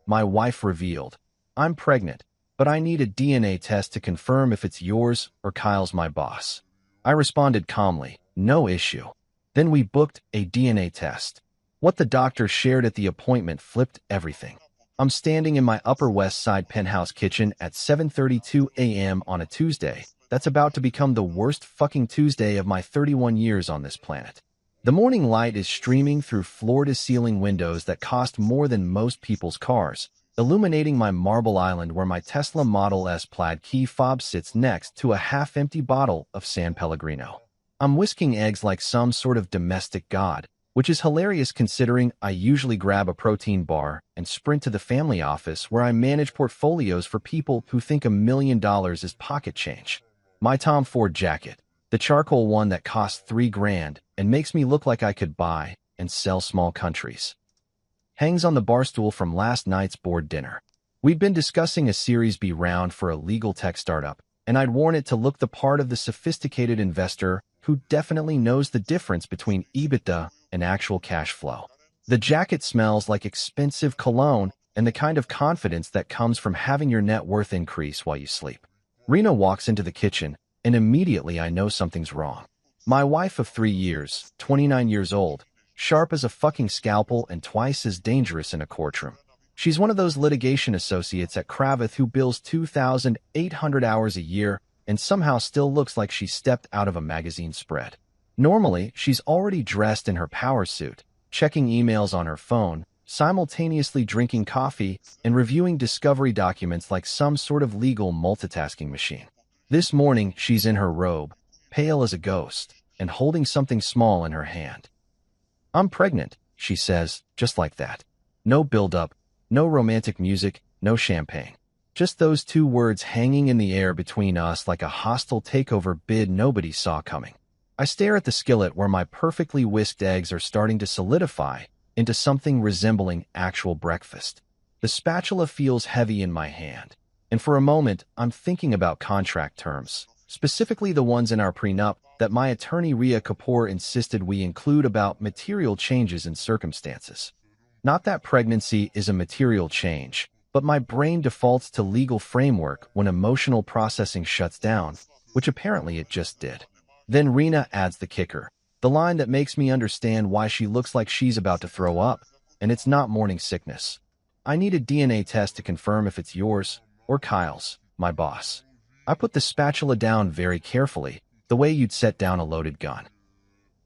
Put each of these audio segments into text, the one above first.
my wife revealed. I'm pregnant, but I need a DNA test to confirm if it's yours or Kyle's, my boss. I responded calmly, no issue. Then we booked a DNA test. What the doctor shared at the appointment flipped everything. I'm standing in my Upper West Side penthouse kitchen at 7:32 a.m. on a Tuesday. That's about to become the worst fucking Tuesday of my 31 years on this planet. The morning light is streaming through floor-to-ceiling windows that cost more than most people's cars, illuminating my marble island where my Tesla Model S plaid key fob sits next to a half-empty bottle of San Pellegrino. I'm whisking eggs like some sort of domestic god, which is hilarious considering I usually grab a protein bar and sprint to the family office where I manage portfolios for people who think $1 million is pocket change. My Tom Ford jacket, the charcoal one that costs $3,000 and makes me look like I could buy and sell small countries, hangs on the barstool from last night's board dinner. We'd been discussing a Series B round for a legal tech startup, and I'd worn it to look the part of the sophisticated investor who definitely knows the difference between EBITDA and actual cash flow. The jacket smells like expensive cologne and the kind of confidence that comes from having your net worth increase while you sleep. Rena walks into the kitchen, and immediately I know something's wrong. My wife of 3 years, 29 years old, sharp as a fucking scalpel and twice as dangerous in a courtroom. She's one of those litigation associates at Cravath who bills 2,800 hours a year and somehow still looks like she stepped out of a magazine spread. Normally, she's already dressed in her power suit, checking emails on her phone, simultaneously drinking coffee and reviewing discovery documents like some sort of legal multitasking machine. This morning, she's in her robe, pale as a ghost, and holding something small in her hand. I'm pregnant, she says, just like that. No build-up, no romantic music, no champagne. Just those two words hanging in the air between us like a hostile takeover bid nobody saw coming. I stare at the skillet where my perfectly whisked eggs are starting to solidify into something resembling actual breakfast. The spatula feels heavy in my hand, and for a moment, I'm thinking about contract terms, specifically the ones in our prenup that my attorney Rhea Kapoor insisted we include about material changes in circumstances. Not that pregnancy is a material change, but my brain defaults to legal framework when emotional processing shuts down, which apparently it just did. Then Rena adds the kicker, the line that makes me understand why she looks like she's about to throw up, and it's not morning sickness. I need a DNA test to confirm if it's yours or Kyle's, my boss. I put the spatula down very carefully, the way you'd set down a loaded gun.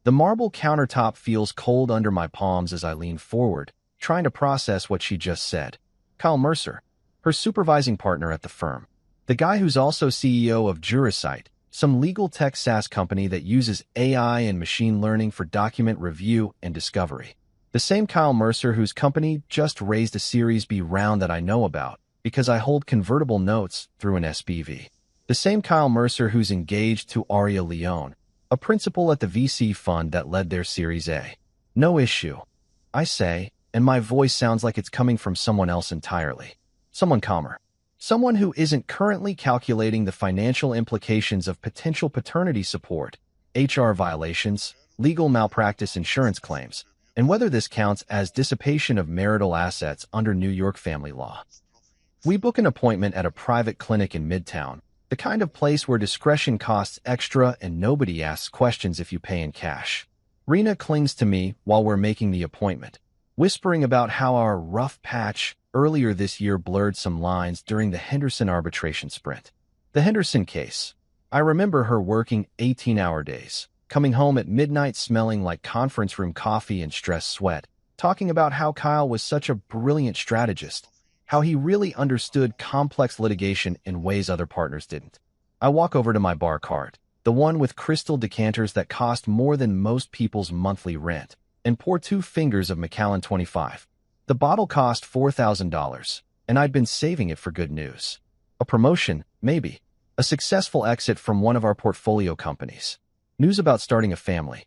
The marble countertop feels cold under my palms as I lean forward, trying to process what she just said. Kyle Mercer, her supervising partner at the firm. The guy who's also CEO of Jurasight, some legal tech SaaS company that uses AI and machine learning for document review and discovery. The same Kyle Mercer whose company just raised a Series B round that I know about because I hold convertible notes through an SPV. The same Kyle Mercer who's engaged to Aria Leone, a principal at the VC fund that led their Series A. No issue, I say, and my voice sounds like it's coming from someone else entirely. Someone calmer. Someone who isn't currently calculating the financial implications of potential paternity support, HR violations, legal malpractice insurance claims, and whether this counts as dissipation of marital assets under New York family law. We book an appointment at a private clinic in Midtown, the kind of place where discretion costs extra and nobody asks questions if you pay in cash. Rena clings to me while we're making the appointment, whispering about how our rough patch earlier this year blurred some lines during the Henderson arbitration sprint. The Henderson case. I remember her working 18-hour days, coming home at midnight smelling like conference room coffee and stress sweat, talking about how Kyle was such a brilliant strategist, how he really understood complex litigation in ways other partners didn't. I walk over to my bar cart, the one with crystal decanters that cost more than most people's monthly rent, and pour 2 fingers of Macallan 25. The bottle cost $4,000, and I'd been saving it for good news. A promotion, maybe. A successful exit from one of our portfolio companies. News about starting a family.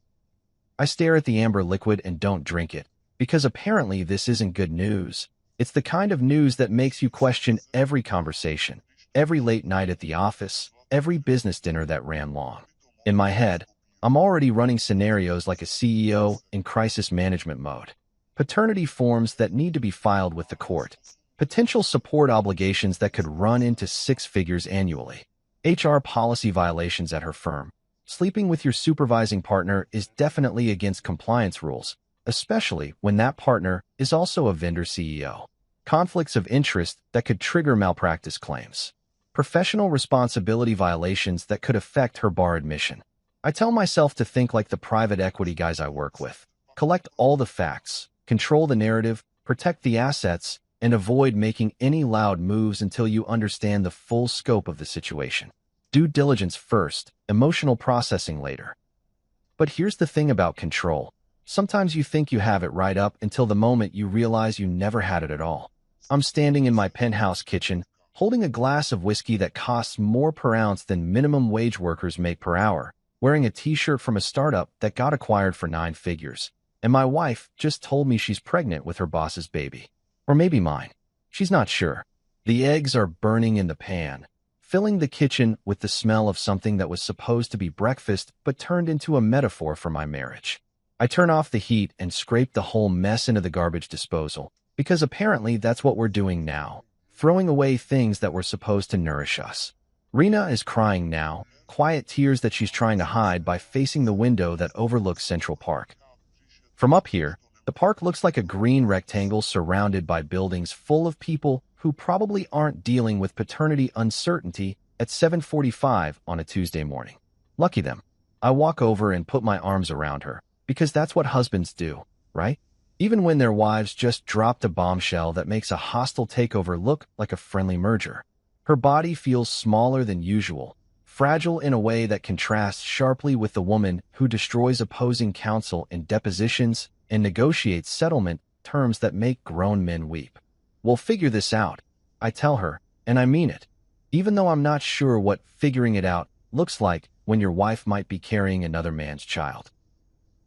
I stare at the amber liquid and don't drink it, because apparently this isn't good news. It's the kind of news that makes you question every conversation, every late night at the office, every business dinner that ran long. In my head, I'm already running scenarios like a CEO in crisis management mode. Paternity forms that need to be filed with the court. Potential support obligations that could run into six figures annually. HR policy violations at her firm. Sleeping with your supervising partner is definitely against compliance rules, especially when that partner is also a vendor CEO. Conflicts of interest that could trigger malpractice claims. Professional responsibility violations that could affect her bar admission. I tell myself to think like the private equity guys I work with. Collect all the facts, control the narrative, protect the assets, and avoid making any loud moves until you understand the full scope of the situation. Due diligence first, emotional processing later. But here's the thing about control. Sometimes you think you have it right up until the moment you realize you never had it at all. I'm standing in my penthouse kitchen, holding a glass of whiskey that costs more per ounce than minimum wage workers make per hour, wearing a t-shirt from a startup that got acquired for 9 figures. And my wife just told me she's pregnant with her boss's baby. Or maybe mine. She's not sure. The eggs are burning in the pan, filling the kitchen with the smell of something that was supposed to be breakfast but turned into a metaphor for my marriage. I turn off the heat and scrape the whole mess into the garbage disposal, because apparently that's what we're doing now, throwing away things that were supposed to nourish us. Rena is crying now, quiet tears that she's trying to hide by facing the window that overlooks Central Park. From up here, the park looks like a green rectangle surrounded by buildings full of people who probably aren't dealing with paternity uncertainty at 7:45 on a Tuesday morning. Lucky them. I walk over and put my arms around her, because that's what husbands do, right? Even when their wives just dropped a bombshell that makes a hostile takeover look like a friendly merger. Her body feels smaller than usual, fragile in a way that contrasts sharply with the woman who destroys opposing counsel in depositions and negotiates settlement terms that make grown men weep. We'll figure this out, I tell her, and I mean it, even though I'm not sure what figuring it out looks like when your wife might be carrying another man's child.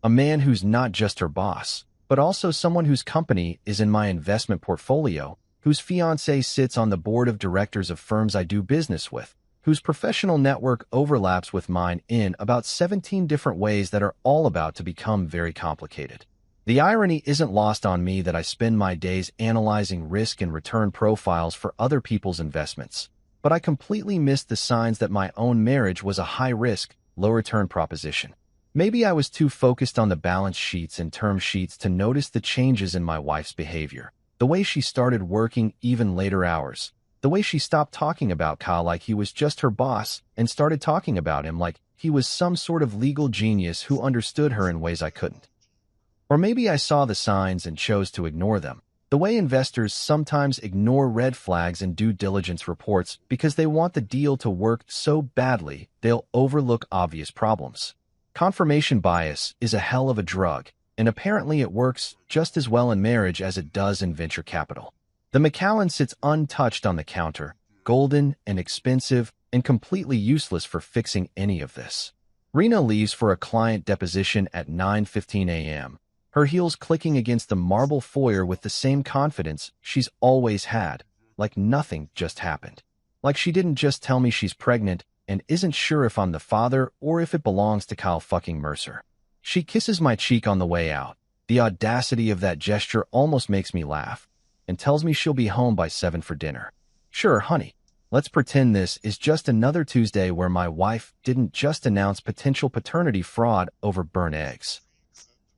A man who's not just her boss, but also someone whose company is in my investment portfolio, whose fiancé sits on the board of directors of firms I do business with, whose professional network overlaps with mine in about 17 different ways that are all about to become very complicated. The irony isn't lost on me that I spend my days analyzing risk and return profiles for other people's investments, but I completely missed the signs that my own marriage was a high-risk, low-return proposition. Maybe I was too focused on the balance sheets and term sheets to notice the changes in my wife's behavior, the way she started working even later hours, the way she stopped talking about Kyle like he was just her boss and started talking about him like he was some sort of legal genius who understood her in ways I couldn't. Or maybe I saw the signs and chose to ignore them, the way investors sometimes ignore red flags in due diligence reports because they want the deal to work so badly they'll overlook obvious problems. Confirmation bias is a hell of a drug, and apparently it works just as well in marriage as it does in venture capital. The Macallan sits untouched on the counter, golden and expensive and completely useless for fixing any of this. Rena leaves for a client deposition at 9:15 a.m., her heels clicking against the marble foyer with the same confidence she's always had, like nothing just happened. Like she didn't just tell me she's pregnant and isn't sure if I'm the father or if it belongs to Kyle fucking Mercer. She kisses my cheek on the way out. The audacity of that gesture almost makes me laugh, and tells me she'll be home by 7 for dinner. Sure, honey. Let's pretend this is just another Tuesday where my wife didn't just announce potential paternity fraud over burnt eggs.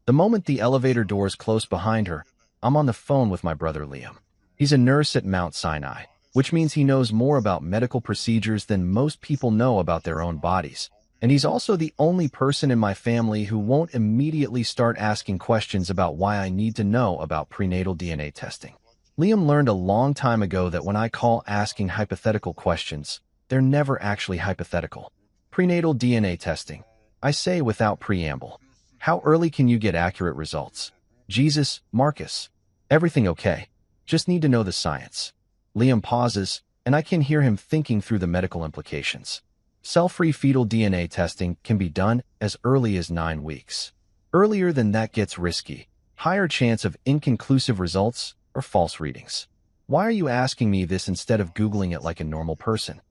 The moment the elevator doors close behind her, I'm on the phone with my brother Liam. He's a nurse at Mount Sinai, which means he knows more about medical procedures than most people know about their own bodies. And he's also the only person in my family who won't immediately start asking questions about why I need to know about prenatal DNA testing. Liam learned a long time ago that when I call asking hypothetical questions, they're never actually hypothetical. Prenatal DNA testing, I say without preamble. How early can you get accurate results? Jesus, Marcus. Everything okay. Just need to know the science. Liam pauses, and I can hear him thinking through the medical implications. Cell-free fetal DNA testing can be done as early as 9 weeks. Earlier than that gets risky. Higher chance of inconclusive results or false readings. Why are you asking me this instead of Googling it like a normal person?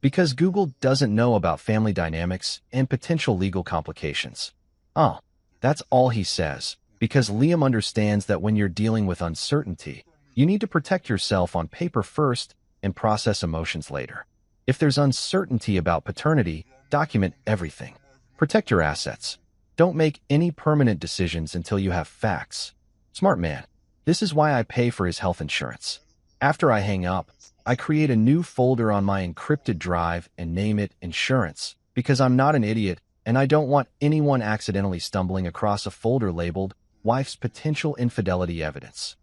Because Google doesn't know about family dynamics and potential legal complications. Oh, that's all he says, because Liam understands that when you're dealing with uncertainty, You need to protect yourself on paper first and process emotions later. If there's uncertainty about paternity, document everything. Protect your assets. Don't make any permanent decisions until you have facts. Smart man. This is why I pay for his health insurance. After I hang up, I create a new folder on my encrypted drive and name it Insurance, because I'm not an idiot and I don't want anyone accidentally stumbling across a folder labeled Wife's Potential Infidelity Evidence.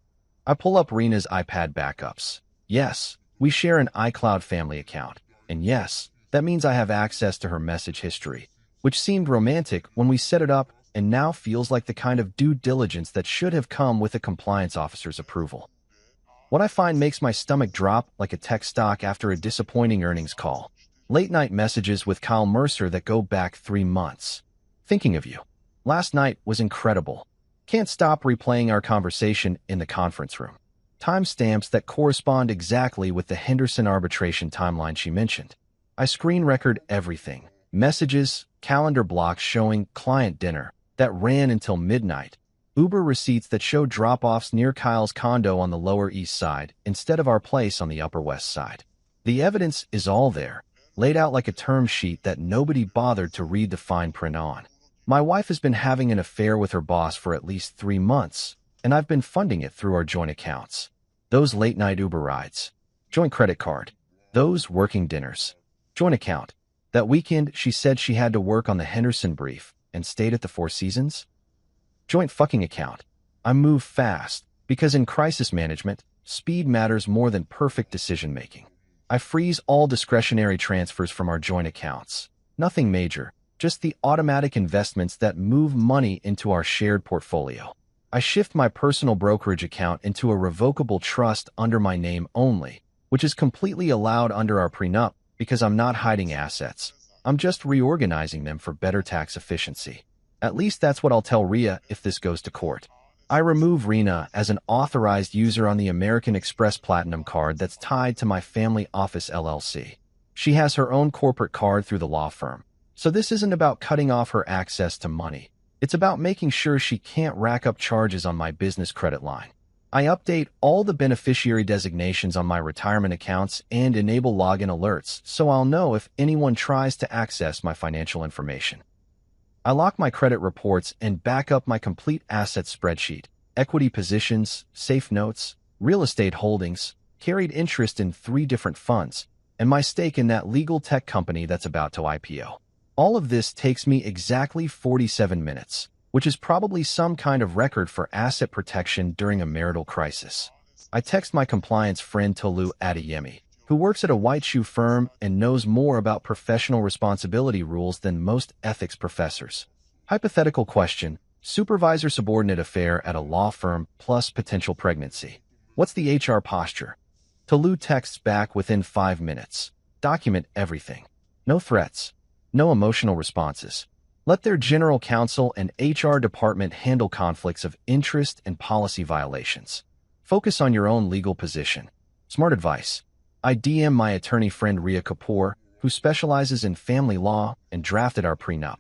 I pull up Rena's iPad backups. Yes, we share an iCloud family account. And yes, that means I have access to her message history, which seemed romantic when we set it up and now feels like the kind of due diligence that should have come with a compliance officer's approval. What I find makes my stomach drop like a tech stock after a disappointing earnings call. Late-night messages with Kyle Mercer that go back 3 months. Thinking of you. Last night was incredible. Can't stop replaying our conversation in the conference room. Timestamps that correspond exactly with the Henderson arbitration timeline she mentioned. I screen record everything. Messages, calendar blocks showing client dinner that ran until midnight. Uber receipts that show drop-offs near Kyle's condo on the Lower East Side instead of our place on the Upper West Side. The evidence is all there, laid out like a term sheet that nobody bothered to read the fine print on. My wife has been having an affair with her boss for at least 3 months, and I've been funding it through our joint accounts. Those late-night Uber rides. Joint credit card. Those working dinners. Joint account. That weekend, she said she had to work on the Henderson brief and stayed at the Four Seasons. Joint fucking account. I move fast, because in crisis management, speed matters more than perfect decision-making. I freeze all discretionary transfers from our joint accounts. Nothing major, just the automatic investments that move money into our shared portfolio. I shift my personal brokerage account into a revocable trust under my name only, which is completely allowed under our prenup because I'm not hiding assets. I'm just reorganizing them for better tax efficiency. At least that's what I'll tell Rhea if this goes to court. I remove Rena as an authorized user on the American Express Platinum card that's tied to my family office LLC. She has her own corporate card through the law firm. So this isn't about cutting off her access to money. It's about making sure she can't rack up charges on my business credit line. I update all the beneficiary designations on my retirement accounts and enable login alerts so I'll know if anyone tries to access my financial information. I lock my credit reports and back up my complete asset spreadsheet, equity positions, safe notes, real estate holdings, carried interest in 3 different funds, and my stake in that legal tech company that's about to IPO. All of this takes me exactly 47 minutes, which is probably some kind of record for asset protection during a marital crisis. I text my compliance friend Tolu Adeyemi, who works at a white shoe firm and knows more about professional responsibility rules than most ethics professors. Hypothetical question: supervisor-subordinate affair at a law firm plus potential pregnancy. What's the HR posture? Tolu texts back within 5 minutes. Document everything. No threats. No emotional responses. Let their general counsel and HR department handle conflicts of interest and policy violations. Focus on your own legal position. Smart advice. I DM my attorney friend Rhea Kapoor, who specializes in family law and drafted our prenup.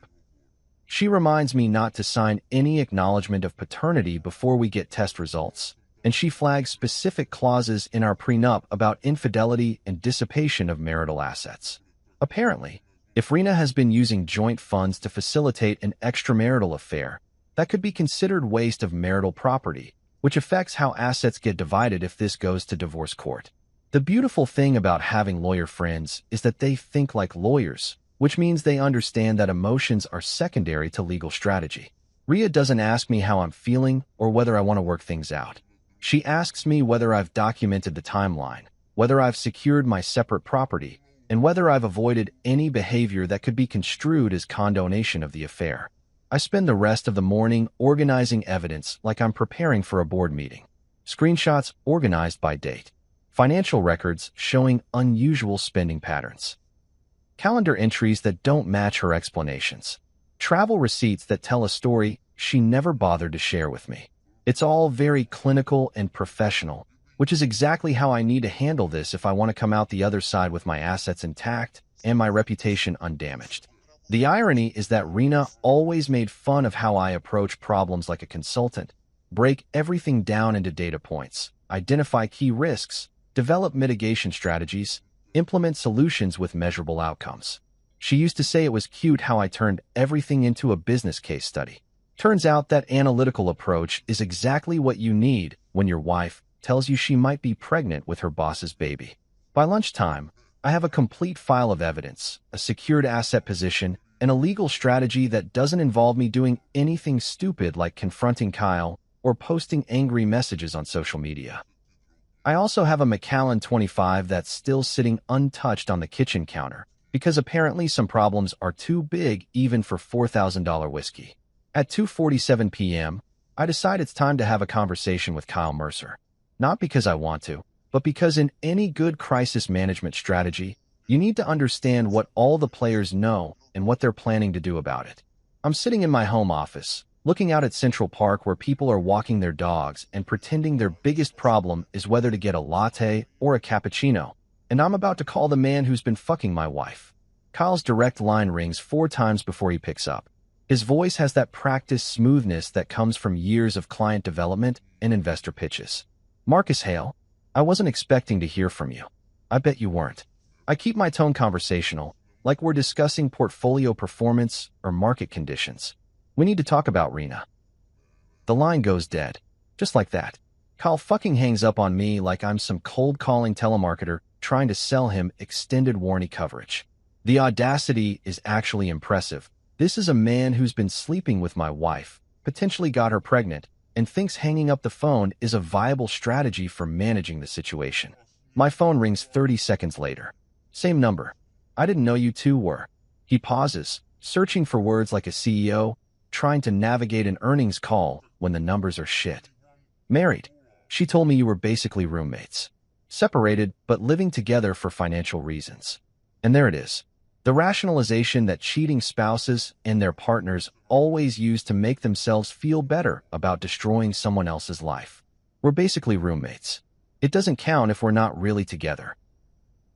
She reminds me not to sign any acknowledgement of paternity before we get test results, and she flags specific clauses in our prenup about infidelity and dissipation of marital assets. Apparently, if Rena has been using joint funds to facilitate an extramarital affair, that could be considered waste of marital property, which affects how assets get divided if this goes to divorce court. The beautiful thing about having lawyer friends is that they think like lawyers, which means they understand that emotions are secondary to legal strategy. Rhea doesn't ask me how I'm feeling or whether I want to work things out. She asks me whether I've documented the timeline, whether I've secured my separate property, and whether I've avoided any behavior that could be construed as condonation of the affair. I spend the rest of the morning organizing evidence like I'm preparing for a board meeting. Screenshots organized by date. Financial records showing unusual spending patterns. Calendar entries that don't match her explanations. Travel receipts that tell a story she never bothered to share with me. It's all very clinical and professional, which is exactly how I need to handle this if I want to come out the other side with my assets intact and my reputation undamaged. The irony is that Rena always made fun of how I approach problems like a consultant, break everything down into data points, identify key risks, develop mitigation strategies, implement solutions with measurable outcomes. She used to say it was cute how I turned everything into a business case study. Turns out that analytical approach is exactly what you need when your wife tells you she might be pregnant with her boss's baby. By lunchtime, I have a complete file of evidence, a secured asset position, and a legal strategy that doesn't involve me doing anything stupid like confronting Kyle or posting angry messages on social media. I also have a Macallan 25 that's still sitting untouched on the kitchen counter because apparently some problems are too big even for $4,000 whiskey. At 2:47 p.m., I decide it's time to have a conversation with Kyle Mercer. Not because I want to, but because in any good crisis management strategy, you need to understand what all the players know and what they're planning to do about it. I'm sitting in my home office, looking out at Central Park where people are walking their dogs and pretending their biggest problem is whether to get a latte or a cappuccino, and I'm about to call the man who's been fucking my wife. Kyle's direct line rings 4 times before he picks up. His voice has that practiced smoothness that comes from years of client development and investor pitches. Marcus Hale, I wasn't expecting to hear from you. I bet you weren't. I keep my tone conversational, like we're discussing portfolio performance or market conditions. We need to talk about Rena. The line goes dead. Just like that. Kyle fucking hangs up on me like I'm some cold-calling telemarketer trying to sell him extended warranty coverage. The audacity is actually impressive. This is a man who's been sleeping with my wife, potentially got her pregnant, and thinks hanging up the phone is a viable strategy for managing the situation. My phone rings 30 seconds later. Same number. I didn't know you two were. He pauses, searching for words like a CEO, trying to navigate an earnings call when the numbers are shit. Married. She told me you were basically roommates. Separated, but living together for financial reasons. And there it is. The rationalization that cheating spouses and their partners always use to make themselves feel better about destroying someone else's life. We're basically roommates. It doesn't count if we're not really together.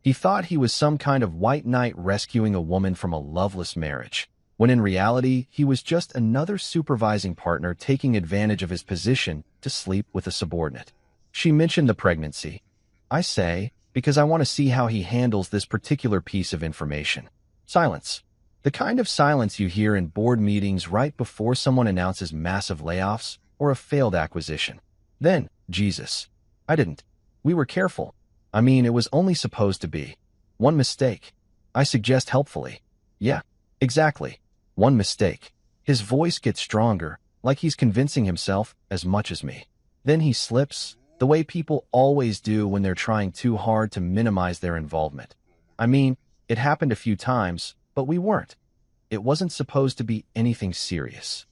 He thought he was some kind of white knight rescuing a woman from a loveless marriage, when in reality he was just another supervising partner taking advantage of his position to sleep with a subordinate. She mentioned the pregnancy. I say, because I want to see how he handles this particular piece of information. Silence. The kind of silence you hear in board meetings right before someone announces massive layoffs or a failed acquisition. Then, Jesus. I didn't. We were careful. I mean, it was only supposed to be. One mistake. I suggest helpfully. Yeah, exactly. One mistake. His voice gets stronger, like he's convincing himself as much as me. Then he slips, the way people always do when they're trying too hard to minimize their involvement. I mean, it happened a few times, but we weren't. It wasn't supposed to be anything serious.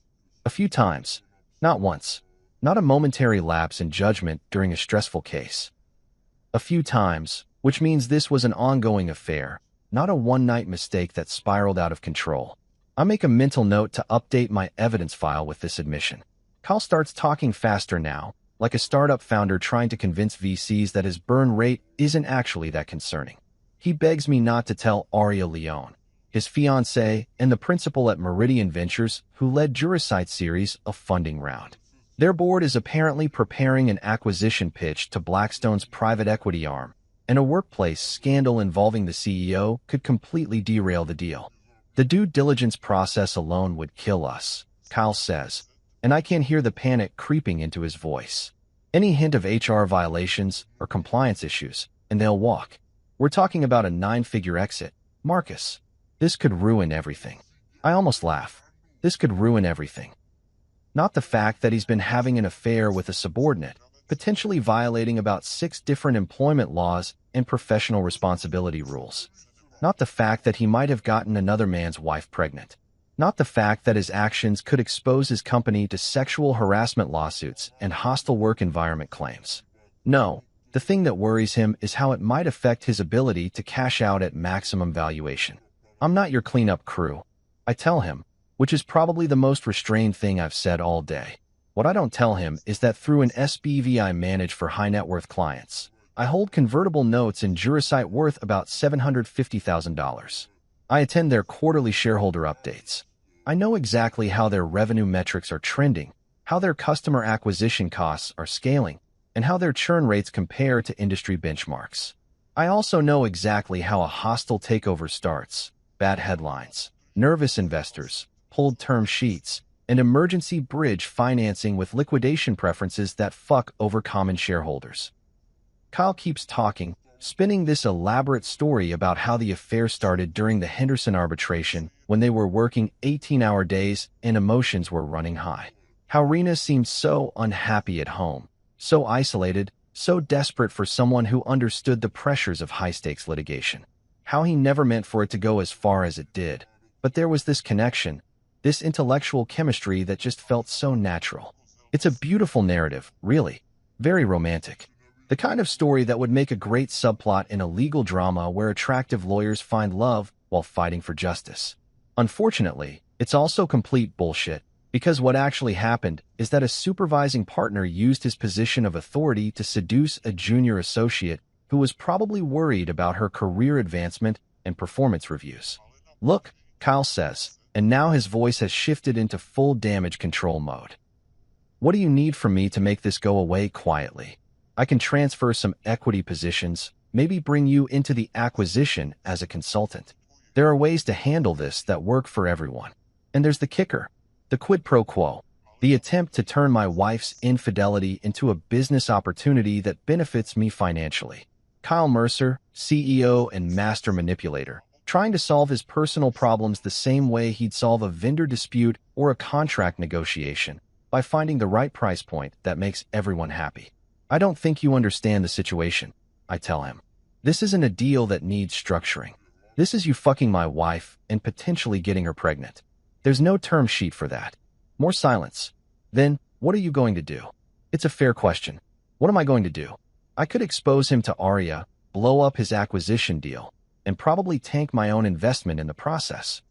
A few times. Not once. Not a momentary lapse in judgment during a stressful case. A few times, which means this was an ongoing affair, not a one-night mistake that spiraled out of control. I make a mental note to update my evidence file with this admission. Kyle starts talking faster now, like a startup founder trying to convince VCs that his burn rate isn't actually that concerning. He begs me not to tell Aria Leone, his fiancée and the principal at Meridian Ventures who led Jurasight's series a funding round. Their board is apparently preparing an acquisition pitch to Blackstone's private equity arm, and a workplace scandal involving the CEO could completely derail the deal. The due diligence process alone would kill us, Kyle says, and I can hear the panic creeping into his voice. Any hint of HR violations or compliance issues, and they'll walk. We're talking about a 9-figure exit. Marcus, this could ruin everything. I almost laugh. This could ruin everything. Not the fact that he's been having an affair with a subordinate, potentially violating about 6 different employment laws and professional responsibility rules. Not the fact that he might have gotten another man's wife pregnant. Not the fact that his actions could expose his company to sexual harassment lawsuits and hostile work environment claims. No, the thing that worries him is how it might affect his ability to cash out at maximum valuation. I'm not your cleanup crew, I tell him, which is probably the most restrained thing I've said all day. What I don't tell him is that through an SPV I manage for high-net-worth clients, I hold convertible notes in Jurasight worth about $750,000. I attend their quarterly shareholder updates. I know exactly how their revenue metrics are trending, how their customer acquisition costs are scaling, and how their churn rates compare to industry benchmarks. I also know exactly how a hostile takeover starts: bad headlines, nervous investors, pulled term sheets, and emergency bridge financing with liquidation preferences that fuck over common shareholders. Kyle keeps talking, spinning this elaborate story about how the affair started during the Henderson arbitration when they were working 18-hour days and emotions were running high. How Rena seemed so unhappy at home, so isolated, so desperate for someone who understood the pressures of high-stakes litigation. How he never meant for it to go as far as it did. But there was this connection, this intellectual chemistry that just felt so natural. It's a beautiful narrative, really. Very romantic. The kind of story that would make a great subplot in a legal drama where attractive lawyers find love while fighting for justice. Unfortunately, it's also complete bullshit, because what actually happened is that a supervising partner used his position of authority to seduce a junior associate who was probably worried about her career advancement and performance reviews. "Look," Kyle says, and now his voice has shifted into full damage control mode. "What do you need from me to make this go away quietly? I can transfer some equity positions, maybe bring you into the acquisition as a consultant. There are ways to handle this that work for everyone. And there's the kicker, the quid pro quo, the attempt to turn my wife's infidelity into a business opportunity that benefits me financially." Kyle Mercer, CEO and master manipulator, trying to solve his personal problems the same way he'd solve a vendor dispute or a contract negotiation, by finding the right price point that makes everyone happy. "I don't think you understand the situation," I tell him. "This isn't a deal that needs structuring. This is you fucking my wife and potentially getting her pregnant. There's no term sheet for that." More silence. "Then, what are you going to do?" "It's a fair question. What am I going to do? I could expose him to Arya, blow up his acquisition deal, and probably tank my own investment in the process.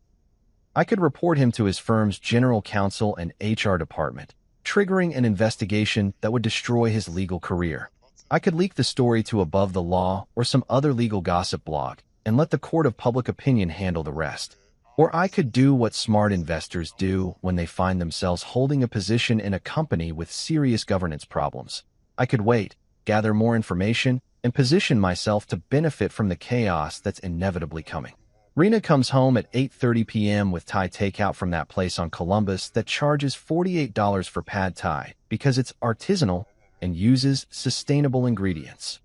I could report him to his firm's general counsel and HR department, triggering an investigation that would destroy his legal career. I could leak the story to Above the Law or some other legal gossip blog and let the court of public opinion handle the rest. Or I could do what smart investors do when they find themselves holding a position in a company with serious governance problems. I could wait, gather more information, and position myself to benefit from the chaos that's inevitably coming." Rena comes home at 8:30 p.m. with Thai takeout from that place on Columbus that charges $48 for pad Thai because it's artisanal and uses sustainable ingredients.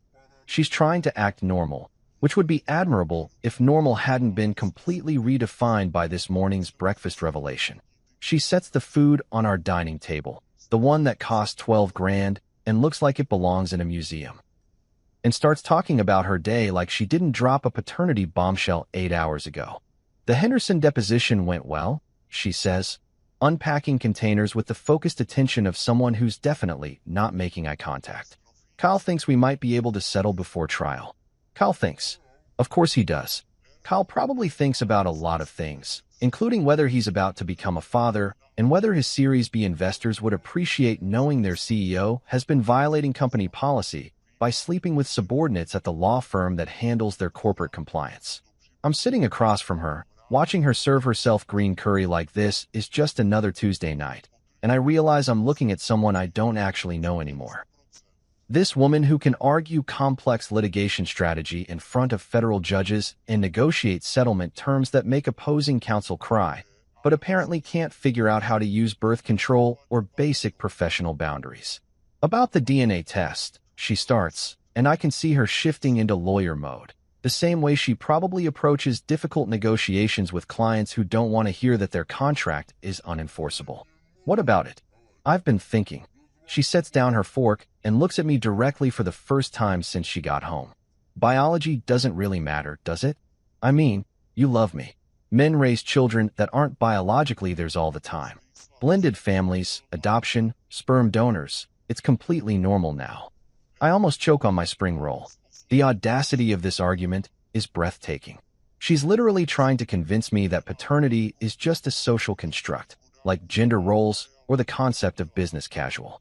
She's trying to act normal, which would be admirable if normal hadn't been completely redefined by this morning's breakfast revelation. She sets the food on our dining table, the one that costs 12 grand and looks like it belongs in a museum, and starts talking about her day like she didn't drop a paternity bombshell 8 hours ago. "The Henderson deposition went well," she says, unpacking containers with the focused attention of someone who's definitely not making eye contact. "Kyle thinks we might be able to settle before trial." Kyle thinks. Of course he does. Kyle probably thinks about a lot of things, including whether he's about to become a father and whether his Series B investors would appreciate knowing their CEO has been violating company policy by sleeping with subordinates at the law firm that handles their corporate compliance. I'm sitting across from her, watching her serve herself green curry like this is just another Tuesday night, and I realize I'm looking at someone I don't actually know anymore. This woman who can argue complex litigation strategy in front of federal judges and negotiate settlement terms that make opposing counsel cry, but apparently can't figure out how to use birth control or basic professional boundaries. "About the DNA test," she starts, and I can see her shifting into lawyer mode, the same way she probably approaches difficult negotiations with clients who don't want to hear that their contract is unenforceable. "What about it?" "I've been thinking." She sets down her fork and looks at me directly for the first time since she got home. "Biology doesn't really matter, does it? I mean, you love me. Men raise children that aren't biologically theirs all the time. Blended families, adoption, sperm donors, it's completely normal now." I almost choke on my spring roll. The audacity of this argument is breathtaking. She's literally trying to convince me that paternity is just a social construct, like gender roles or the concept of business casual.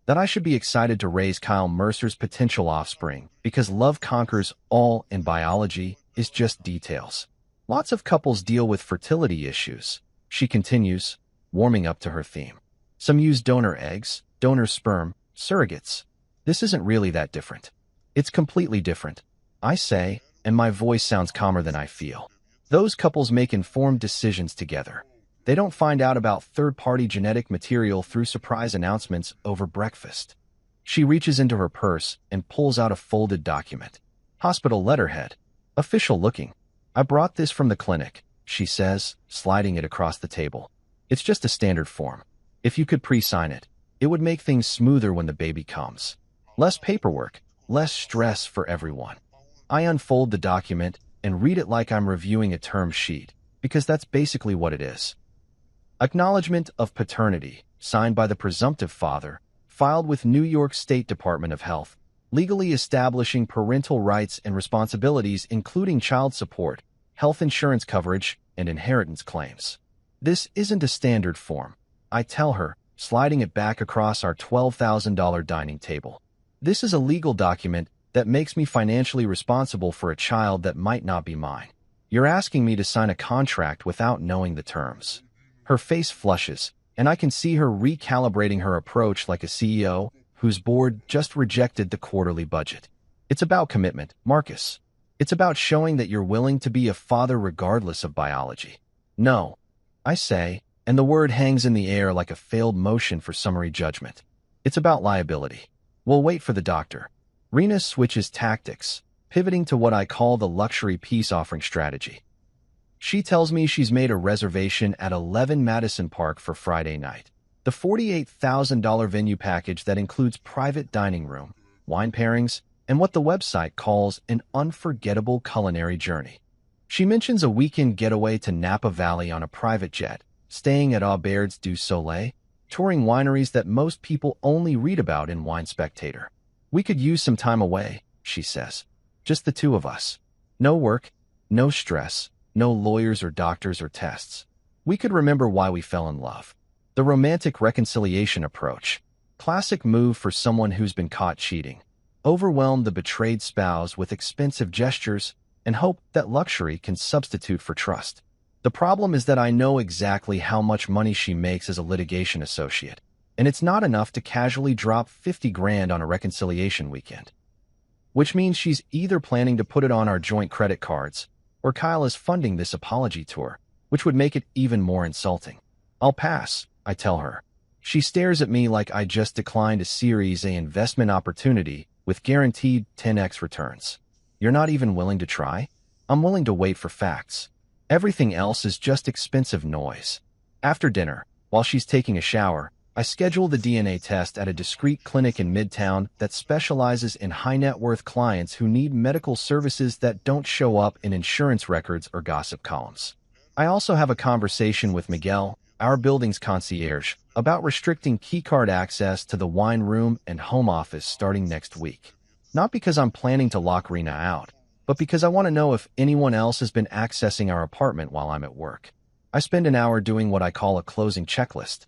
That I should be excited to raise Kyle Mercer's potential offspring because love conquers all in biology is just details. Lots of couples deal with fertility issues, she continues, warming up to her theme. Some use donor eggs, donor sperm, surrogates. This isn't really that different. It's completely different, I say, and my voice sounds calmer than I feel. Those couples make informed decisions together. They don't find out about third-party genetic material through surprise announcements over breakfast. She reaches into her purse and pulls out a folded document. Hospital letterhead. Official looking. I brought this from the clinic, she says, sliding it across the table. It's just a standard form. If you could pre-sign it, it would make things smoother when the baby comes. Less paperwork, less stress for everyone. I unfold the document and read it like I'm reviewing a term sheet, because that's basically what it is. Acknowledgement of paternity, signed by the presumptive father, filed with New York State Department of Health, legally establishing parental rights and responsibilities including child support, health insurance coverage, and inheritance claims. This isn't a standard form, I tell her, sliding it back across our $12,000 dining table. This is a legal document that makes me financially responsible for a child that might not be mine. You're asking me to sign a contract without knowing the terms. Her face flushes, and I can see her recalibrating her approach like a CEO whose board just rejected the quarterly budget. It's about commitment, Marcus. It's about showing that you're willing to be a father regardless of biology. No, I say, and the word hangs in the air like a failed motion for summary judgment. It's about liability. We'll wait for the doctor. Rena switches tactics, pivoting to what I call the luxury peace offering strategy. She tells me she's made a reservation at 11 Madison Park for Friday night. The $48,000 venue package that includes private dining room, wine pairings, and what the website calls an unforgettable culinary journey. She mentions a weekend getaway to Napa Valley on a private jet, staying at Auberge du Soleil, touring wineries that most people only read about in Wine Spectator. We could use some time away, she says. Just the two of us. No work, no stress, no lawyers or doctors or tests. We could remember why we fell in love. The romantic reconciliation approach. Classic move for someone who's been caught cheating. Overwhelm the betrayed spouse with expensive gestures and hope that luxury can substitute for trust. The problem is that I know exactly how much money she makes as a litigation associate, and it's not enough to casually drop 50 grand on a reconciliation weekend. Which means she's either planning to put it on our joint credit cards, or Kyle is funding this apology tour, which would make it even more insulting. I'll pass, I tell her. She stares at me like I just declined a Series A investment opportunity with guaranteed 10x returns. You're not even willing to try? I'm willing to wait for facts. Everything else is just expensive noise. After dinner, while she's taking a shower, I schedule the DNA test at a discreet clinic in Midtown that specializes in high-net-worth clients who need medical services that don't show up in insurance records or gossip columns. I also have a conversation with Miguel, our building's concierge, about restricting keycard access to the wine room and home office starting next week. Not because I'm planning to lock Rena out, but because I want to know if anyone else has been accessing our apartment while I'm at work. I spend an hour doing what I call a closing checklist,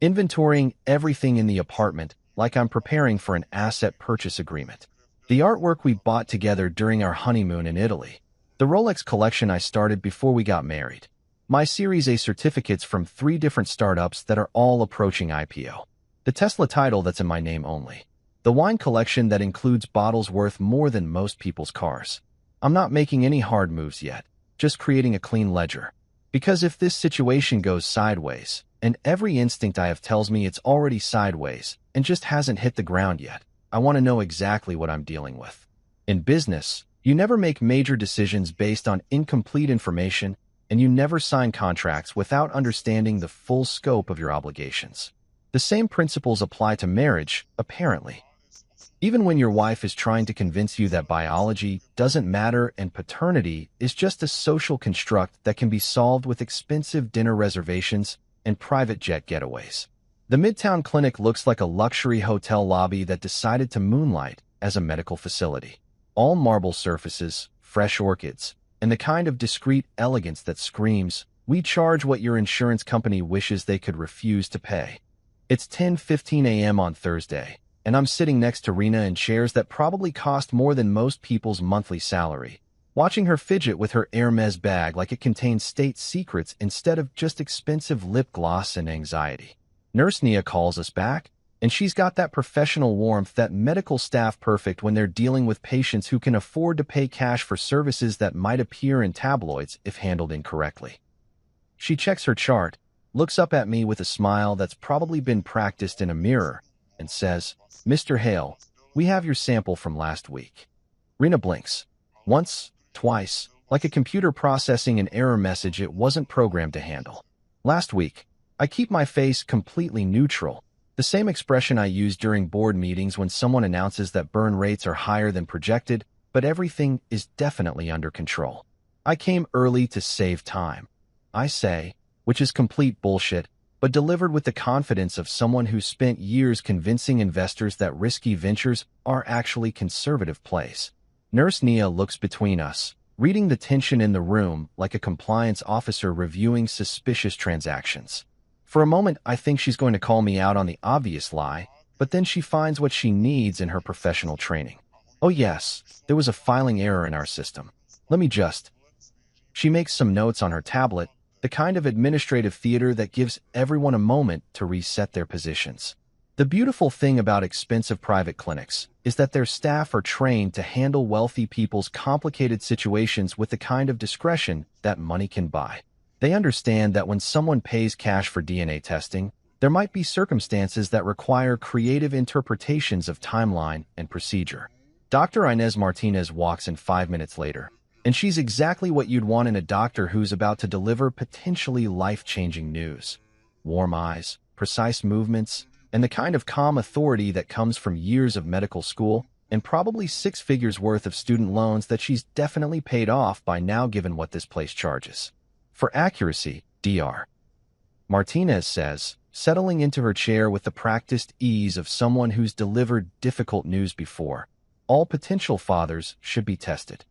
inventorying everything in the apartment like I'm preparing for an asset purchase agreement. The artwork we bought together during our honeymoon in Italy, the Rolex collection I started before we got married, my Series A certificates from 3 different startups that are all approaching IPO, the Tesla title that's in my name only, the wine collection that includes bottles worth more than most people's cars. I'm not making any hard moves yet, just creating a clean ledger. Because if this situation goes sideways, and every instinct I have tells me it's already sideways and just hasn't hit the ground yet, I want to know exactly what I'm dealing with. In business, you never make major decisions based on incomplete information, and you never sign contracts without understanding the full scope of your obligations. The same principles apply to marriage, apparently. Even when your wife is trying to convince you that biology doesn't matter and paternity is just a social construct that can be solved with expensive dinner reservations and private jet getaways. The Midtown Clinic looks like a luxury hotel lobby that decided to moonlight as a medical facility. All marble surfaces, fresh orchids, and the kind of discreet elegance that screams, "We charge what your insurance company wishes they could refuse to pay." It's 10:15 a.m. on Thursday, and I'm sitting next to Rena in chairs that probably cost more than most people's monthly salary, watching her fidget with her Hermes bag like it contains state secrets instead of just expensive lip gloss and anxiety. Nurse Nia calls us back, And she's got that professional warmth, that medical staff perfect when they're dealing with patients who can afford to pay cash for services that might appear in tabloids if handled incorrectly. She checks her chart, looks up at me with a smile that's probably been practiced in a mirror, and says, "Mr. Hale, we have your sample from last week." Rena blinks. Once, twice, like a computer processing an error message it wasn't programmed to handle. "Last week." I keep my face completely neutral, the same expression I use during board meetings when someone announces that burn rates are higher than projected, but everything is definitely under control. "I came early to save time," I say, which is complete bullshit, but delivered with the confidence of someone who spent years convincing investors that risky ventures are actually conservative plays. Nurse Nia looks between us, reading the tension in the room like a compliance officer reviewing suspicious transactions. For a moment, I think she's going to call me out on the obvious lie, but then she finds what she needs in her professional training. "Oh yes, there was a filing error in our system. Let me just..." She makes some notes on her tablet, the kind of administrative theater that gives everyone a moment to reset their positions. The beautiful thing about expensive private clinics is that their staff are trained to handle wealthy people's complicated situations with the kind of discretion that money can buy. They understand that when someone pays cash for DNA testing, there might be circumstances that require creative interpretations of timeline and procedure. Dr. Inez Martinez walks in 5 minutes later, and she's exactly what you'd want in a doctor who's about to deliver potentially life-changing news. Warm eyes, precise movements, and the kind of calm authority that comes from years of medical school and probably 6 figures worth of student loans that she's definitely paid off by now given what this place charges. For accuracy, Dr. Martinez says, settling into her chair with the practiced ease of someone who's delivered difficult news before. "All potential fathers should be tested."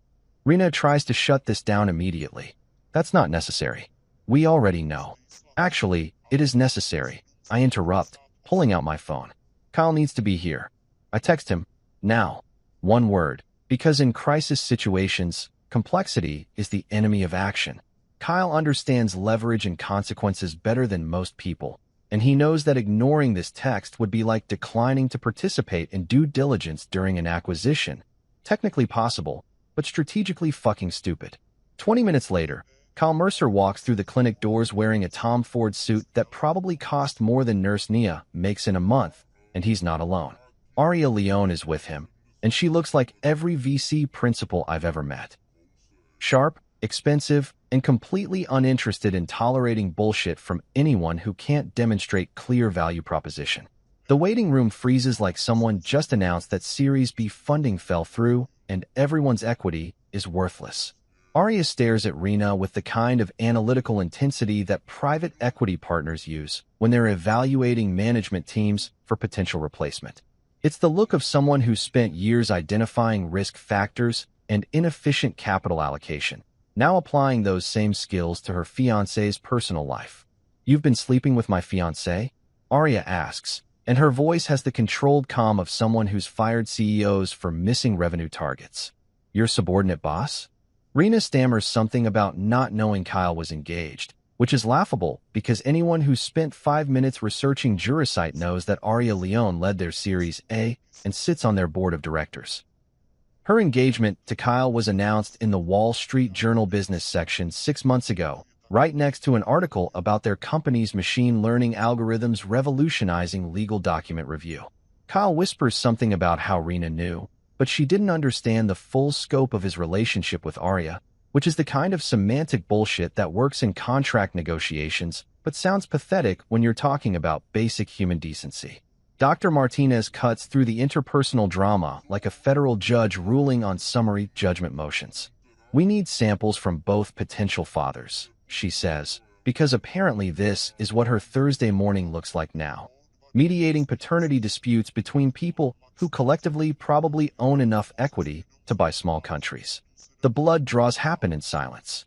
Rena tries to shut this down immediately. "That's not necessary. We already know." "Actually, it is necessary," I interrupt, pulling out my phone. "Kyle needs to be here." I text him, "Now." One word, because in crisis situations, complexity is the enemy of action. Kyle understands leverage and consequences better than most people, and he knows that ignoring this text would be like declining to participate in due diligence during an acquisition. Technically possible, but strategically fucking stupid. 20 minutes later, Kyle Mercer walks through the clinic doors wearing a Tom Ford suit that probably cost more than Nurse Nia makes in a month, and he's not alone. Aria Leone is with him, and she looks like every VC principal I've ever met. Sharp, expensive, and completely uninterested in tolerating bullshit from anyone who can't demonstrate clear value proposition. The waiting room freezes like someone just announced that Series B funding fell through and everyone's equity is worthless. Aria stares at Rena with the kind of analytical intensity that private equity partners use when they're evaluating management teams for potential replacement. It's the look of someone who spent years identifying risk factors and inefficient capital allocation, now applying those same skills to her fiancé's personal life. "You've been sleeping with my fiancé?" Aria asks, and her voice has the controlled calm of someone who's fired CEOs for missing revenue targets. "Your subordinate boss?" Rena stammers something about not knowing Kyle was engaged, which is laughable because anyone who's spent 5 minutes researching Jurasite knows that Aria Leone led their Series A and sits on their board of directors. Her engagement to Kyle was announced in the Wall Street Journal business section 6 months ago, right next to an article about their company's machine learning algorithms revolutionizing legal document review. Kyle whispers something about how Rena knew, but she didn't understand the full scope of his relationship with Aria, which is the kind of semantic bullshit that works in contract negotiations, but sounds pathetic when you're talking about basic human decency. Dr. Martinez cuts through the interpersonal drama like a federal judge ruling on summary judgment motions. "We need samples from both potential fathers," she says, because apparently this is what her Thursday morning looks like now. Mediating paternity disputes between people who collectively probably own enough equity to buy small countries. The blood draws happen in silence.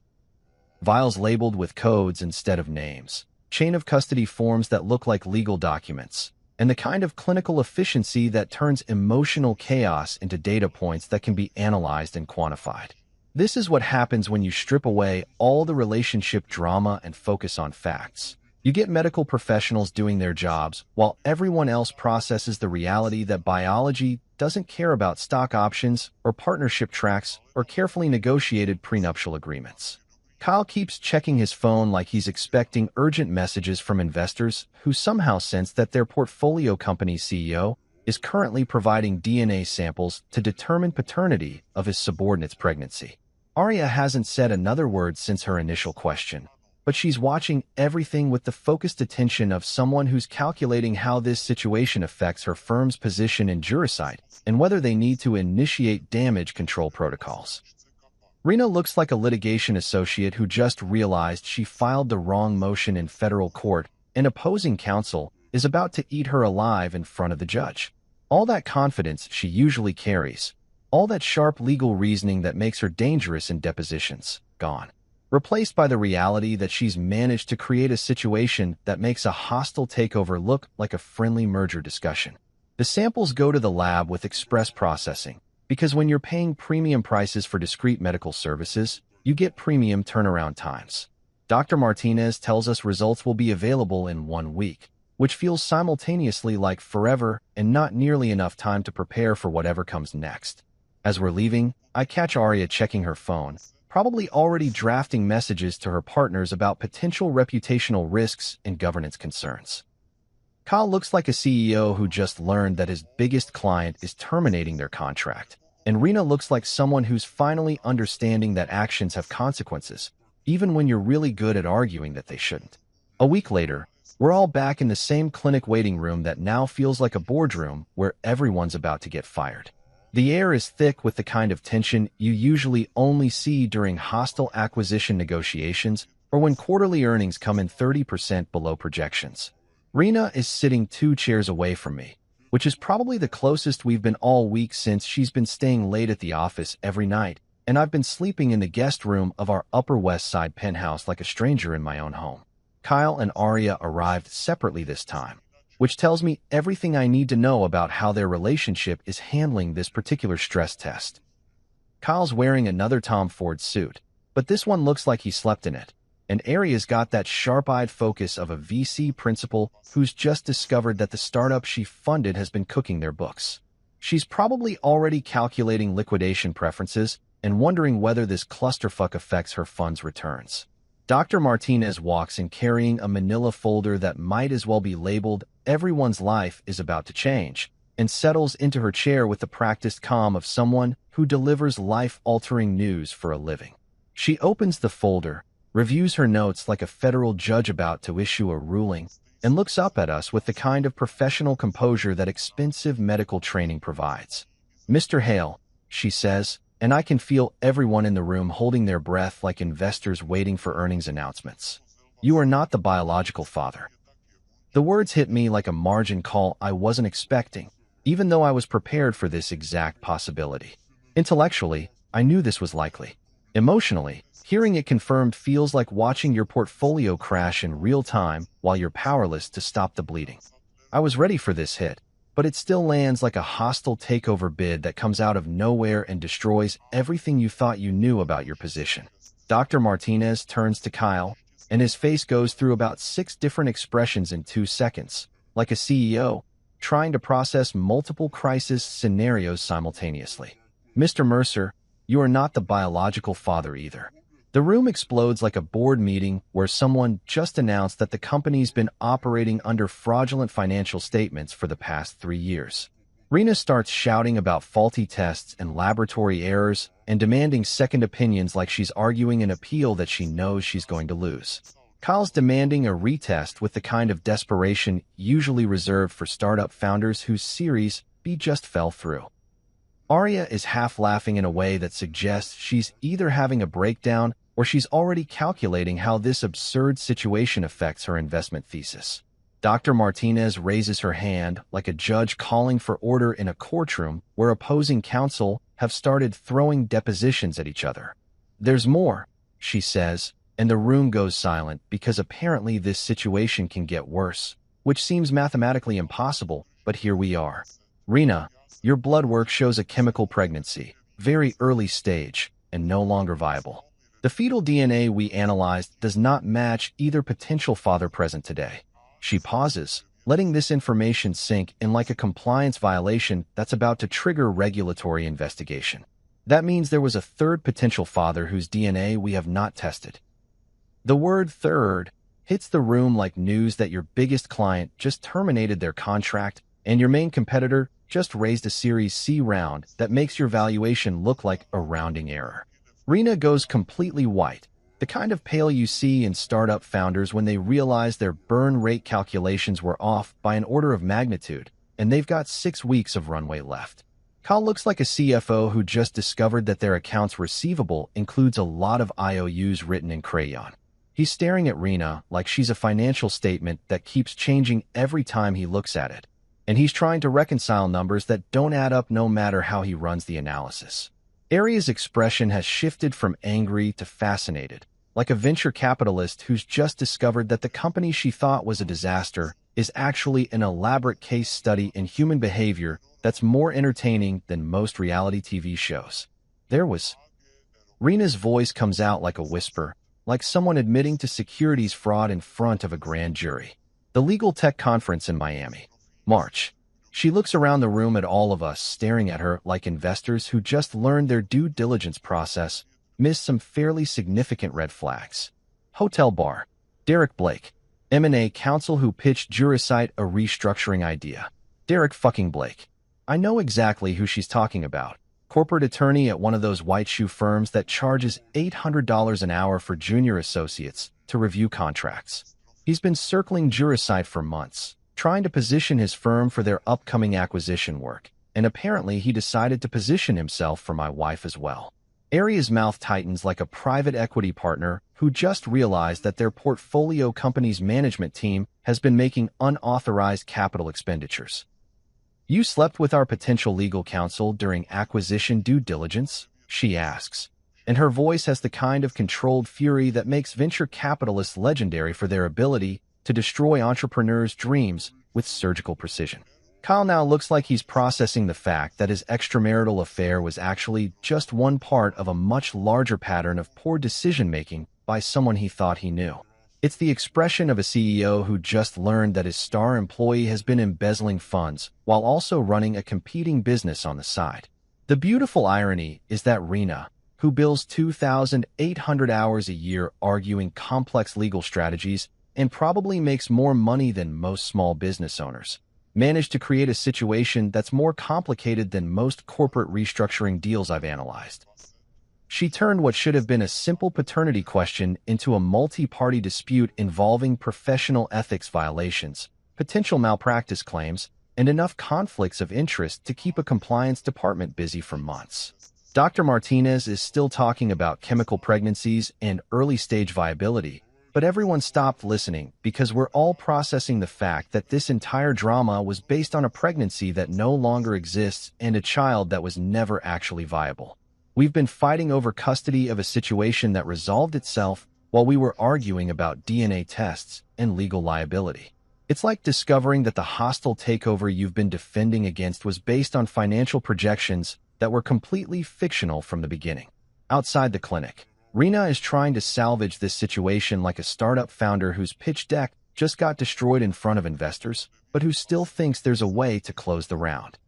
Vials labeled with codes instead of names. Chain of custody forms that look like legal documents. And the kind of clinical efficiency that turns emotional chaos into data points that can be analyzed and quantified. This is what happens when you strip away all the relationship drama and focus on facts. You get medical professionals doing their jobs while everyone else processes the reality that biology doesn't care about stock options or partnership tracks or carefully negotiated prenuptial agreements. Kyle keeps checking his phone like he's expecting urgent messages from investors who somehow sense that their portfolio company's CEO is currently providing DNA samples to determine paternity of his subordinate's pregnancy. Arya hasn't said another word since her initial question, but she's watching everything with the focused attention of someone who's calculating how this situation affects her firm's position in Juricide and whether they need to initiate damage control protocols. Rena looks like a litigation associate who just realized she filed the wrong motion in federal court and opposing counsel is about to eat her alive in front of the judge. All that confidence she usually carries, all that sharp legal reasoning that makes her dangerous in depositions, gone. Replaced by the reality that she's managed to create a situation that makes a hostile takeover look like a friendly merger discussion. The samples go to the lab with express processing, because when you're paying premium prices for discrete medical services, you get premium turnaround times. Dr. Martinez tells us results will be available in 1 week, which feels simultaneously like forever and not nearly enough time to prepare for whatever comes next. As we're leaving, I catch Arya checking her phone, probably already drafting messages to her partners about potential reputational risks and governance concerns. Kyle looks like a CEO who just learned that his biggest client is terminating their contract, and Rena looks like someone who's finally understanding that actions have consequences, even when you're really good at arguing that they shouldn't. A week later, we're all back in the same clinic waiting room that now feels like a boardroom where everyone's about to get fired. The air is thick with the kind of tension you usually only see during hostile acquisition negotiations or when quarterly earnings come in 30% below projections. Rena is sitting 2 chairs away from me, which is probably the closest we've been all week since she's been staying late at the office every night, and I've been sleeping in the guest room of our Upper West Side penthouse like a stranger in my own home. Kyle and Arya arrived separately this time, which tells me everything I need to know about how their relationship is handling this particular stress test. Kyle's wearing another Tom Ford suit, but this one looks like he slept in it, and Arya's got that sharp-eyed focus of a VC principal who's just discovered that the startup she funded has been cooking their books. She's probably already calculating liquidation preferences and wondering whether this clusterfuck affects her fund's returns. Dr. Martinez walks in carrying a manila folder that might as well be labeled "Everyone's life is about to change," and settles into her chair with the practiced calm of someone who delivers life-altering news for a living. She opens the folder, reviews her notes like a federal judge about to issue a ruling, and looks up at us with the kind of professional composure that expensive medical training provides. "Mr. Hale," she says, and I can feel everyone in the room holding their breath like investors waiting for earnings announcements. "You are not the biological father." The words hit me like a margin call I wasn't expecting, even though I was prepared for this exact possibility. Intellectually, I knew this was likely. Emotionally, hearing it confirmed feels like watching your portfolio crash in real time while you're powerless to stop the bleeding. I was ready for this hit, but it still lands like a hostile takeover bid that comes out of nowhere and destroys everything you thought you knew about your position. Dr. Martinez turns to Kyle, and his face goes through about 6 different expressions in 2 seconds, like a CEO trying to process multiple crisis scenarios simultaneously. "Mr. Mercer, you are not the biological father either." The room explodes like a board meeting where someone just announced that the company's been operating under fraudulent financial statements for the past 3 years. Rena starts shouting about faulty tests and laboratory errors and demanding second opinions like she's arguing an appeal that she knows she's going to lose. Kyle's demanding a retest with the kind of desperation usually reserved for startup founders whose Series B just fell through. Arya is half laughing in a way that suggests she's either having a breakdown or she's already calculating how this absurd situation affects her investment thesis. Dr. Martinez raises her hand like a judge calling for order in a courtroom where opposing counsel have started throwing depositions at each other. "There's more," she says, and the room goes silent because apparently this situation can get worse, which seems mathematically impossible, but here we are. "Rena, your blood work shows a chemical pregnancy, very early stage, and no longer viable." The fetal DNA we analyzed does not match either potential father present today. She pauses, letting this information sink in like a compliance violation that's about to trigger regulatory investigation. That means there was a third potential father whose DNA we have not tested. The word third hits the room like news that your biggest client just terminated their contract and your main competitor just raised a Series C round that makes your valuation look like a rounding error. Rena goes completely white, the kind of pale you see in startup founders when they realize their burn rate calculations were off by an order of magnitude, and they've got 6 weeks of runway left. Kyle looks like a CFO who just discovered that their accounts receivable includes a lot of IOUs written in crayon. He's staring at Rena like she's a financial statement that keeps changing every time he looks at it, and he's trying to reconcile numbers that don't add up no matter how he runs the analysis. Aria's expression has shifted from angry to fascinated, like a venture capitalist who's just discovered that the company she thought was a disaster is actually an elaborate case study in human behavior that's more entertaining than most reality TV shows. Rena's voice comes out like a whisper, like someone admitting to securities fraud in front of a grand jury. The Legal Tech Conference in Miami. March. She looks around the room at all of us, staring at her like investors who just learned their due diligence process missed some fairly significant red flags. Hotel bar. Derek Blake, M&A counsel who pitched Jurasite a restructuring idea. Derek fucking Blake. I know exactly who she's talking about. Corporate attorney at one of those white shoe firms that charges $800 an hour for junior associates to review contracts. He's been circling Jurasite for months, trying to position his firm for their upcoming acquisition work, and apparently he decided to position himself for my wife as well. Aria's mouth tightens like a private equity partner who just realized that their portfolio company's management team has been making unauthorized capital expenditures. You slept with our potential legal counsel during acquisition due diligence? She asks, and her voice has the kind of controlled fury that makes venture capitalists legendary for their ability to destroy entrepreneurs' dreams with surgical precision. Kyle now looks like he's processing the fact that his extramarital affair was actually just one part of a much larger pattern of poor decision-making by someone he thought he knew. It's the expression of a CEO who just learned that his star employee has been embezzling funds while also running a competing business on the side. The beautiful irony is that Rena, who bills 2,800 hours a year arguing complex legal strategies and probably makes more money than most small business owners, managed to create a situation that's more complicated than most corporate restructuring deals I've analyzed. She turned what should have been a simple paternity question into a multi-party dispute involving professional ethics violations, potential malpractice claims, and enough conflicts of interest to keep a compliance department busy for months. Dr. Martinez is still talking about chemical pregnancies and early-stage viability, but everyone stopped listening because we're all processing the fact that this entire drama was based on a pregnancy that no longer exists and a child that was never actually viable. We've been fighting over custody of a situation that resolved itself while we were arguing about DNA tests and legal liability. It's like discovering that the hostile takeover you've been defending against was based on financial projections that were completely fictional from the beginning. Outside the clinic, Rena is trying to salvage this situation like a startup founder whose pitch deck just got destroyed in front of investors, but who still thinks there's a way to close the round.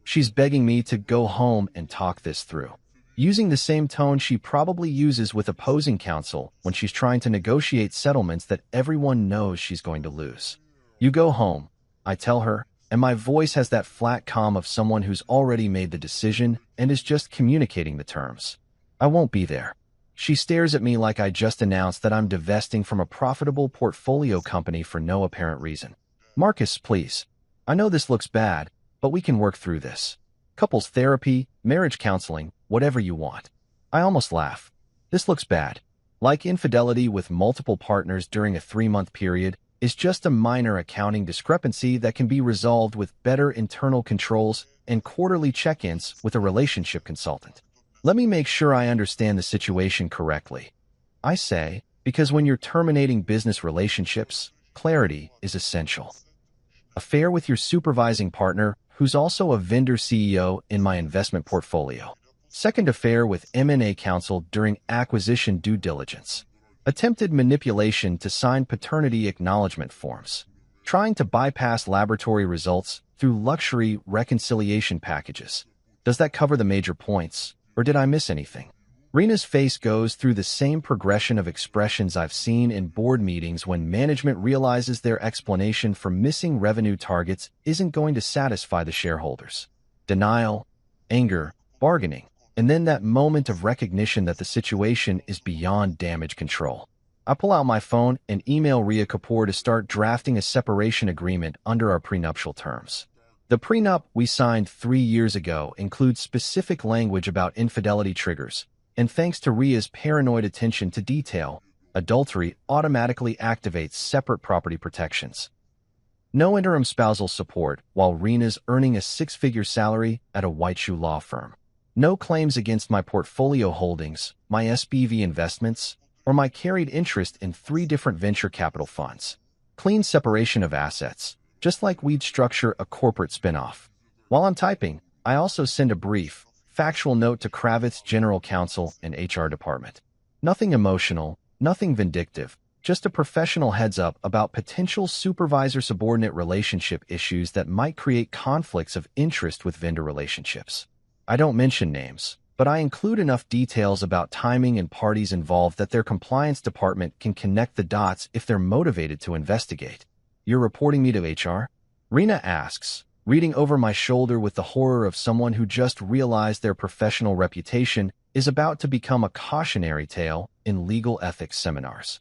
She's begging me to go home and talk this through, using the same tone she probably uses with opposing counsel when she's trying to negotiate settlements that everyone knows she's going to lose. You go home, I tell her, and my voice has that flat calm of someone who's already made the decision and is just communicating the terms. I won't be there. She stares at me like I just announced that I'm divesting from a profitable portfolio company for no apparent reason. Marcus, please. I know this looks bad, but we can work through this. Couples therapy, marriage counseling, whatever you want. I almost laugh. This looks bad. Like infidelity with multiple partners during a 3-month period is just a minor accounting discrepancy that can be resolved with better internal controls and quarterly check-ins with a relationship consultant. Let me make sure I understand the situation correctly. I say, because when you're terminating business relationships, clarity is essential. Affair with your supervising partner, who's also a vendor CEO in my investment portfolio. Second affair with M&A counsel during acquisition due diligence. Attempted manipulation to sign paternity acknowledgement forms. Trying to bypass laboratory results through luxury reconciliation packages. Does that cover the major points, or did I miss anything? Rena's face goes through the same progression of expressions I've seen in board meetings when management realizes their explanation for missing revenue targets isn't going to satisfy the shareholders. Denial, anger, bargaining, and then that moment of recognition that the situation is beyond damage control. I pull out my phone and email Rhea Kapoor to start drafting a separation agreement under our prenuptial terms. The prenup we signed 3 years ago includes specific language about infidelity triggers, and thanks to Rhea's paranoid attention to detail, adultery automatically activates separate property protections. No interim spousal support while Rena's earning a 6-figure salary at a white shoe law firm. No claims against my portfolio holdings, my SPV investments, or my carried interest in 3 different venture capital funds. Clean separation of assets, just like we'd structure a corporate spinoff. While I'm typing, I also send a brief, factual note to Kravitz's general counsel and HR department. Nothing emotional, nothing vindictive, just a professional heads up about potential supervisor-subordinate relationship issues that might create conflicts of interest with vendor relationships. I don't mention names, but I include enough details about timing and parties involved that their compliance department can connect the dots if they're motivated to investigate. You're reporting me to HR? Rena asks, reading over my shoulder with the horror of someone who just realized their professional reputation is about to become a cautionary tale in legal ethics seminars.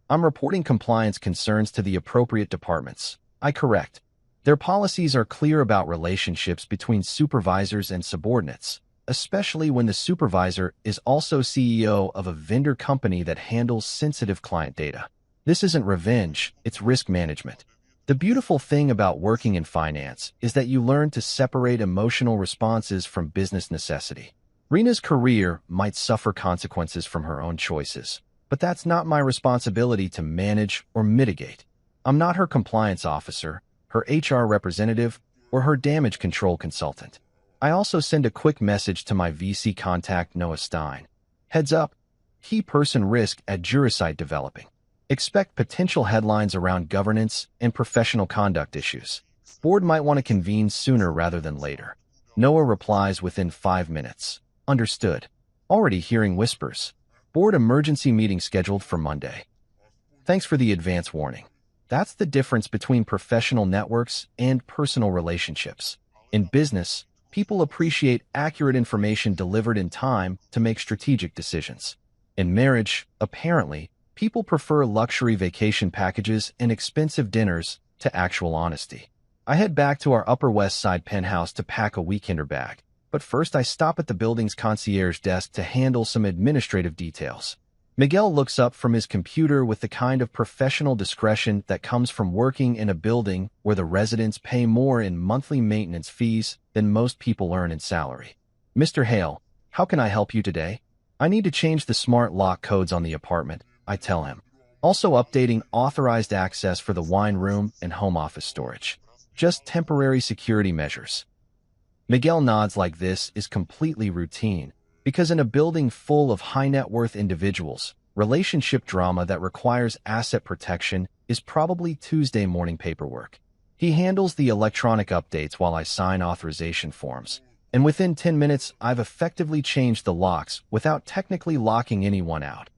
I'm reporting compliance concerns to the appropriate departments. I correct. Their policies are clear about relationships between supervisors and subordinates, especially when the supervisor is also CEO of a vendor company that handles sensitive client data. This isn't revenge, it's risk management. The beautiful thing about working in finance is that you learn to separate emotional responses from business necessity. Rena's career might suffer consequences from her own choices, but that's not my responsibility to manage or mitigate. I'm not her compliance officer, her HR representative, or her damage control consultant. I also send a quick message to my VC contact Noah Stein. Heads up, key person risk at Jurasite developing. Expect potential headlines around governance and professional conduct issues. Board might want to convene sooner rather than later. Noah replies within 5 minutes. Understood. Already hearing whispers. Board emergency meeting scheduled for Monday. Thanks for the advance warning. That's the difference between professional networks and personal relationships. In business, people appreciate accurate information delivered in time to make strategic decisions. In marriage, apparently, people prefer luxury vacation packages and expensive dinners to actual honesty. I head back to our Upper West Side penthouse to pack a weekender bag, but first I stop at the building's concierge desk to handle some administrative details. Miguel looks up from his computer with the kind of professional discretion that comes from working in a building where the residents pay more in monthly maintenance fees than most people earn in salary. Mr. Hale, how can I help you today? I need to change the smart lock codes on the apartment, I tell him. Also updating authorized access for the wine room and home office storage. Just temporary security measures. Miguel nods like this is completely routine, because in a building full of high-net-worth individuals, relationship drama that requires asset protection is probably Tuesday morning paperwork. He handles the electronic updates while I sign authorization forms, and within 10 minutes I've effectively changed the locks without technically locking anyone out.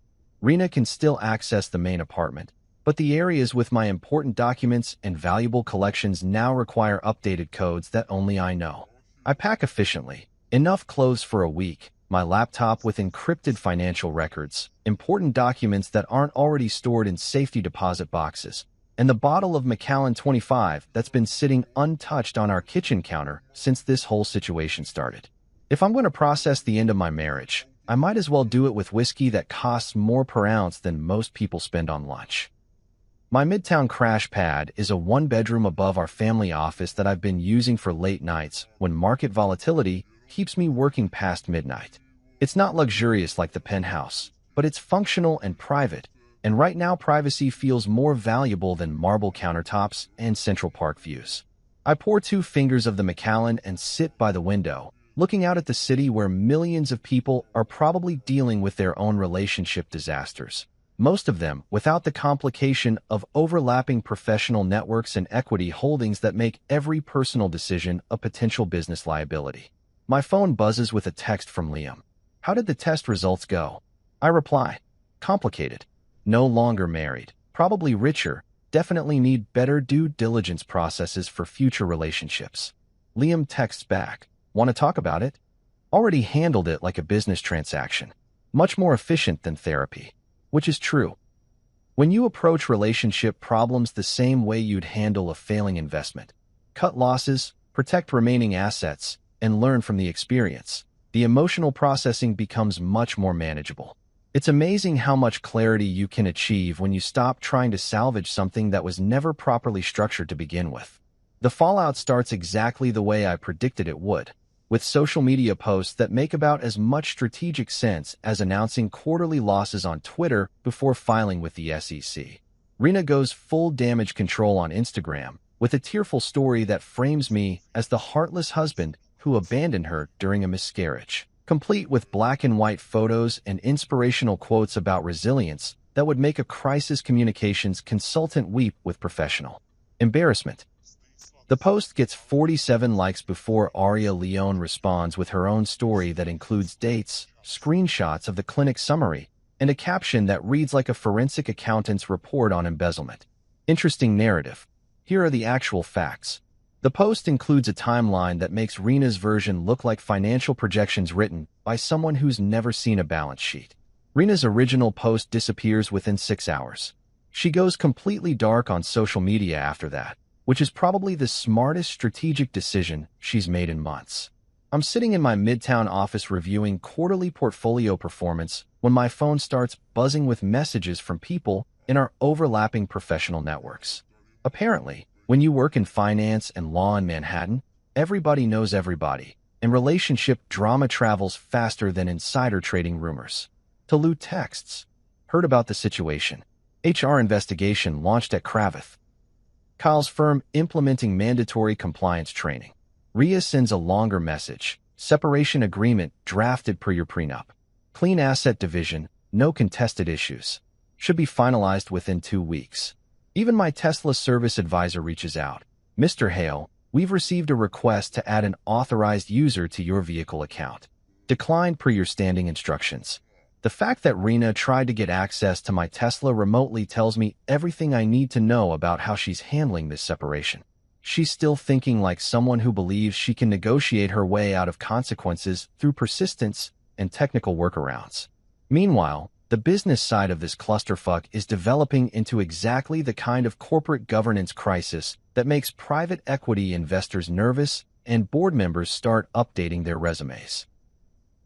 Rena can still access the main apartment, but the areas with my important documents and valuable collections now require updated codes that only I know. I pack efficiently, enough clothes for a week, my laptop with encrypted financial records, important documents that aren't already stored in safety deposit boxes, and the bottle of Macallan 25 that's been sitting untouched on our kitchen counter since this whole situation started. If I'm going to process the end of my marriage, I might as well do it with whiskey that costs more per ounce than most people spend on lunch. My Midtown crash pad is a 1-bedroom above our family office that I've been using for late nights when market volatility keeps me working past midnight. It's not luxurious like the penthouse, but it's functional and private, and right now privacy feels more valuable than marble countertops and Central Park views. I pour 2 fingers of the Macallan and sit by the window, looking out at the city where millions of people are probably dealing with their own relationship disasters, most of them without the complication of overlapping professional networks and equity holdings that make every personal decision a potential business liability. My phone buzzes with a text from Liam. How did the test results go? I reply, complicated. No longer married. Probably richer. Definitely need better due diligence processes for future relationships. Liam texts back. Want to talk about it? Already handled it like a business transaction. Much more efficient than therapy. Which is true. When you approach relationship problems the same way you'd handle a failing investment, cut losses, protect remaining assets, and learn from the experience, the emotional processing becomes much more manageable. It's amazing how much clarity you can achieve when you stop trying to salvage something that was never properly structured to begin with. The fallout starts exactly the way I predicted it would, with social media posts that make about as much strategic sense as announcing quarterly losses on Twitter before filing with the SEC. Rena goes full damage control on Instagram, with a tearful story that frames me as the heartless husband who abandoned her during a miscarriage, complete with black and white photos and inspirational quotes about resilience that would make a crisis communications consultant weep with professional embarrassment. The post gets 47 likes before Aria Leone responds with her own story that includes dates, screenshots of the clinic summary, and a caption that reads like a forensic accountant's report on embezzlement. Interesting narrative. Here are the actual facts. The post includes a timeline that makes Rena's version look like financial projections written by someone who's never seen a balance sheet. Rena's original post disappears within 6 hours. She goes completely dark on social media after that, which is probably the smartest strategic decision she's made in months. I'm sitting in my Midtown office reviewing quarterly portfolio performance when my phone starts buzzing with messages from people in our overlapping professional networks. Apparently, when you work in finance and law in Manhattan, everybody knows everybody, and relationship drama travels faster than insider trading rumors. Tolu texts. Heard about the situation. HR investigation launched at Kravith. Kyle's firm implementing mandatory compliance training. Rhea sends a longer message. Separation agreement drafted per your prenup. Clean asset division, no contested issues. Should be finalized within 2 weeks. Even my Tesla service advisor reaches out. Mr. Hale, we've received a request to add an authorized user to your vehicle account. Declined per your standing instructions. The fact that Rena tried to get access to my Tesla remotely tells me everything I need to know about how she's handling this separation. She's still thinking like someone who believes she can negotiate her way out of consequences through persistence and technical workarounds. Meanwhile, the business side of this clusterfuck is developing into exactly the kind of corporate governance crisis that makes private equity investors nervous and board members start updating their resumes.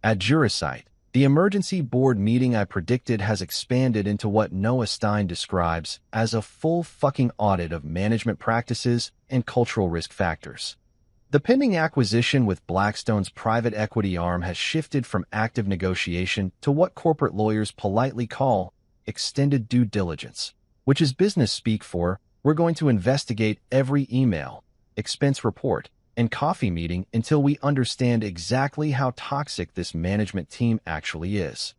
At Jurisight, the emergency board meeting I predicted has expanded into what Noah Stein describes as a full fucking audit of management practices and cultural risk factors. The pending acquisition with Blackstone's private equity arm has shifted from active negotiation to what corporate lawyers politely call extended due diligence, which is business speak for we're going to investigate every email, expense report, and coffee meeting until we understand exactly how toxic this management team actually is.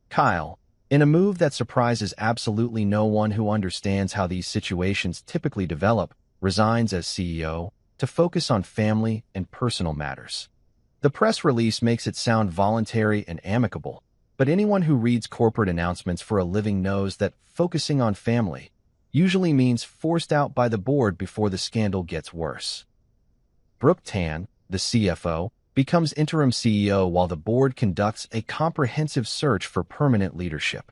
Kyle, in a move that surprises absolutely no one who understands how these situations typically develop, resigns as CEO to focus on family and personal matters. The press release makes it sound voluntary and amicable, but anyone who reads corporate announcements for a living knows that focusing on family usually means forced out by the board before the scandal gets worse. Brooke Tan, the CFO, becomes interim CEO while the board conducts a comprehensive search for permanent leadership.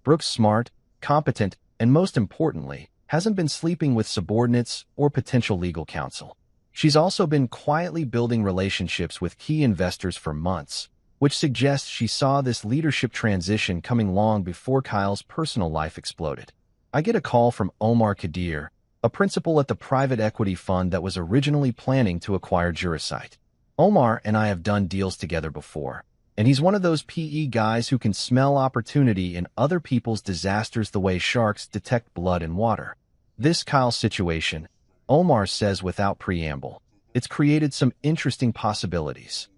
Brooke's smart, competent, and most importantly, hasn't been sleeping with subordinates or potential legal counsel. She's also been quietly building relationships with key investors for months, which suggests she saw this leadership transition coming long before Kyle's personal life exploded. I get a call from Omar Kadir, a principal at the private equity fund that was originally planning to acquire Jurisight. Omar and I have done deals together before, and he's one of those PE guys who can smell opportunity in other people's disasters the way sharks detect blood in water. This Kyle situation, Omar says without preamble, it's created some interesting possibilities.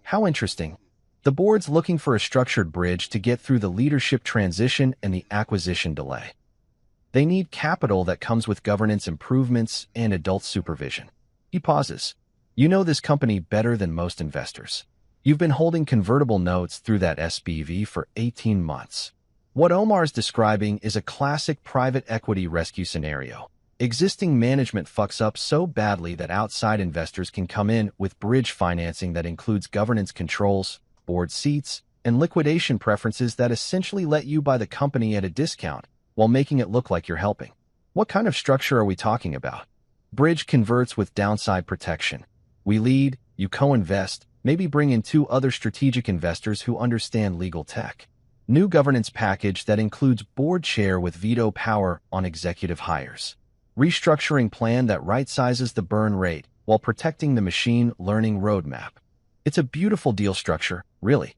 How interesting. The board's looking for a structured bridge to get through the leadership transition and the acquisition delay. They need capital that comes with governance improvements and adult supervision. He pauses. You know this company better than most investors. You've been holding convertible notes through that SPV for 18 months. What Omar's describing is a classic private equity rescue scenario. Existing management fucks up so badly that outside investors can come in with bridge financing that includes governance controls, board seats, and liquidation preferences that essentially let you buy the company at a discount while making it look like you're helping. What kind of structure are we talking about? Bridge converts with downside protection. We lead, you co-invest, maybe bring in 2 other strategic investors who understand legal tech. New governance package that includes board chair with veto power on executive hires. Restructuring plan that right-sizes the burn rate while protecting the machine learning roadmap. It's a beautiful deal structure, really.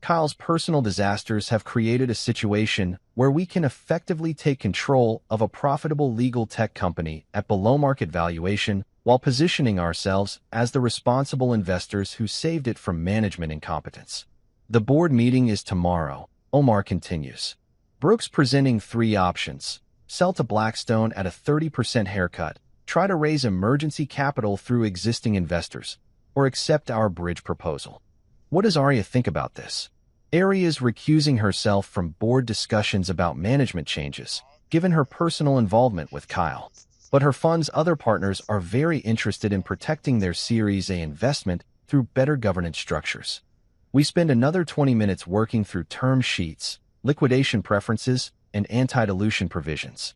Kyle's personal disasters have created a situation where we can effectively take control of a profitable legal tech company at below-market valuation while positioning ourselves as the responsible investors who saved it from management incompetence. The board meeting is tomorrow, Omar continues. Brooks presenting 3 options. Sell to Blackstone at a 30% haircut, try to raise emergency capital through existing investors, or accept our bridge proposal. What does Arya think about this? Arya is recusing herself from board discussions about management changes, given her personal involvement with Kyle. But her fund's other partners are very interested in protecting their Series A investment through better governance structures. We spend another 20 minutes working through term sheets, liquidation preferences, and anti-dilution provisions.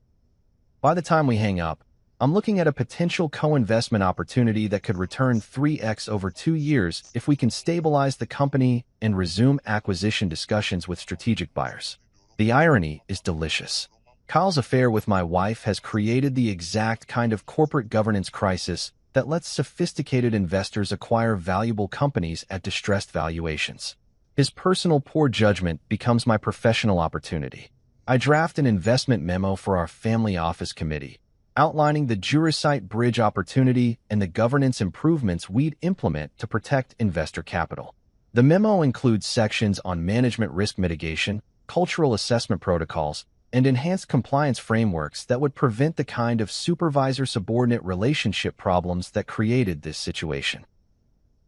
By the time we hang up, I'm looking at a potential co-investment opportunity that could return 3x over 2 years if we can stabilize the company and resume acquisition discussions with strategic buyers. The irony is delicious. Kyle's affair with my wife has created the exact kind of corporate governance crisis that lets sophisticated investors acquire valuable companies at distressed valuations. His personal poor judgment becomes my professional opportunity. I draft an investment memo for our family office committee, outlining the Jurasite bridge opportunity and the governance improvements we'd implement to protect investor capital. The memo includes sections on management risk mitigation, cultural assessment protocols, and enhanced compliance frameworks that would prevent the kind of supervisor-subordinate relationship problems that created this situation.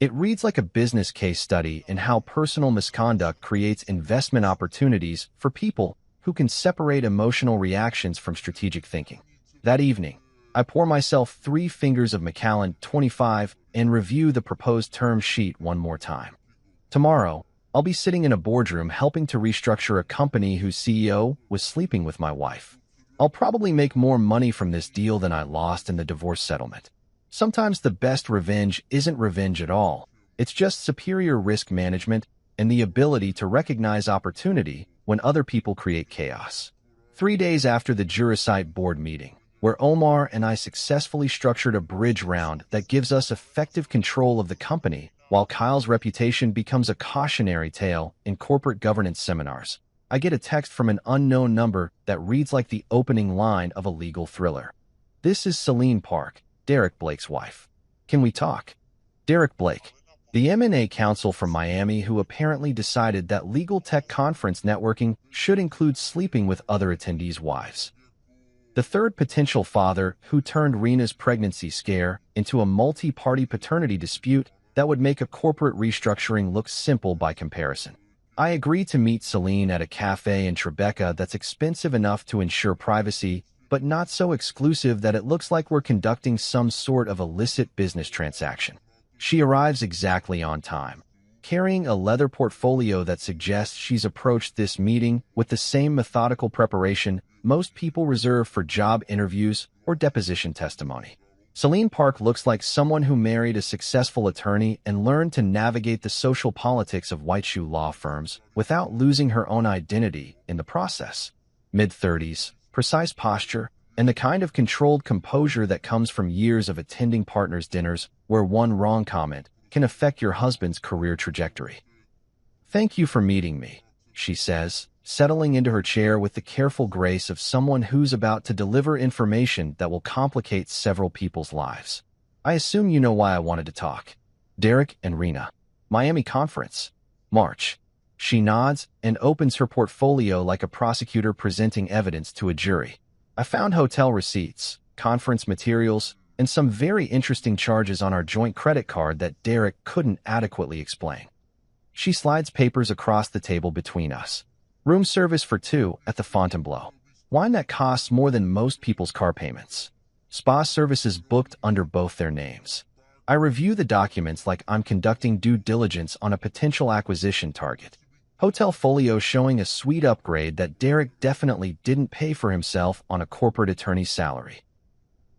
It reads like a business case study in how personal misconduct creates investment opportunities for people who can separate emotional reactions from strategic thinking. That evening, I pour myself 3 fingers of Macallan 25 and review the proposed term sheet one more time. Tomorrow, I'll be sitting in a boardroom helping to restructure a company whose CEO was sleeping with my wife. I'll probably make more money from this deal than I lost in the divorce settlement. Sometimes the best revenge isn't revenge at all. It's just superior risk management and the ability to recognize opportunity when other people create chaos. 3 days after the Jurasite board meeting, where Omar and I successfully structured a bridge round that gives us effective control of the company, while Kyle's reputation becomes a cautionary tale in corporate governance seminars, I get a text from an unknown number that reads like the opening line of a legal thriller. This is Celine Park, Derek Blake's wife. Can we talk? Derek Blake, the M&A counsel from Miami who apparently decided that legal tech conference networking should include sleeping with other attendees' wives. The third potential father who turned Rena's pregnancy scare into a multi-party paternity dispute that would make a corporate restructuring look simple by comparison. I agree to meet Celine at a cafe in Tribeca that's expensive enough to ensure privacy, but not so exclusive that it looks like we're conducting some sort of illicit business transaction. She arrives exactly on time, carrying a leather portfolio that suggests she's approached this meeting with the same methodical preparation most people reserve for job interviews or deposition testimony. Celine Park looks like someone who married a successful attorney and learned to navigate the social politics of white-shoe law firms without losing her own identity in the process. Mid-30s, precise posture, and the kind of controlled composure that comes from years of attending partners' dinners where one wrong comment can affect your husband's career trajectory. "Thank you for meeting me," she says, settling into her chair with the careful grace of someone who's about to deliver information that will complicate several people's lives. "I assume you know why I wanted to talk. Derek and Rena." Miami conference. March. She nods and opens her portfolio like a prosecutor presenting evidence to a jury. I found hotel receipts, conference materials, and some very interesting charges on our joint credit card that Derek couldn't adequately explain. She slides papers across the table between us. Room service for two at the Fontainebleau. Wine that costs more than most people's car payments. Spa services booked under both their names. I review the documents like I'm conducting due diligence on a potential acquisition target. Hotel folio showing a suite upgrade that Derek definitely didn't pay for himself on a corporate attorney's salary.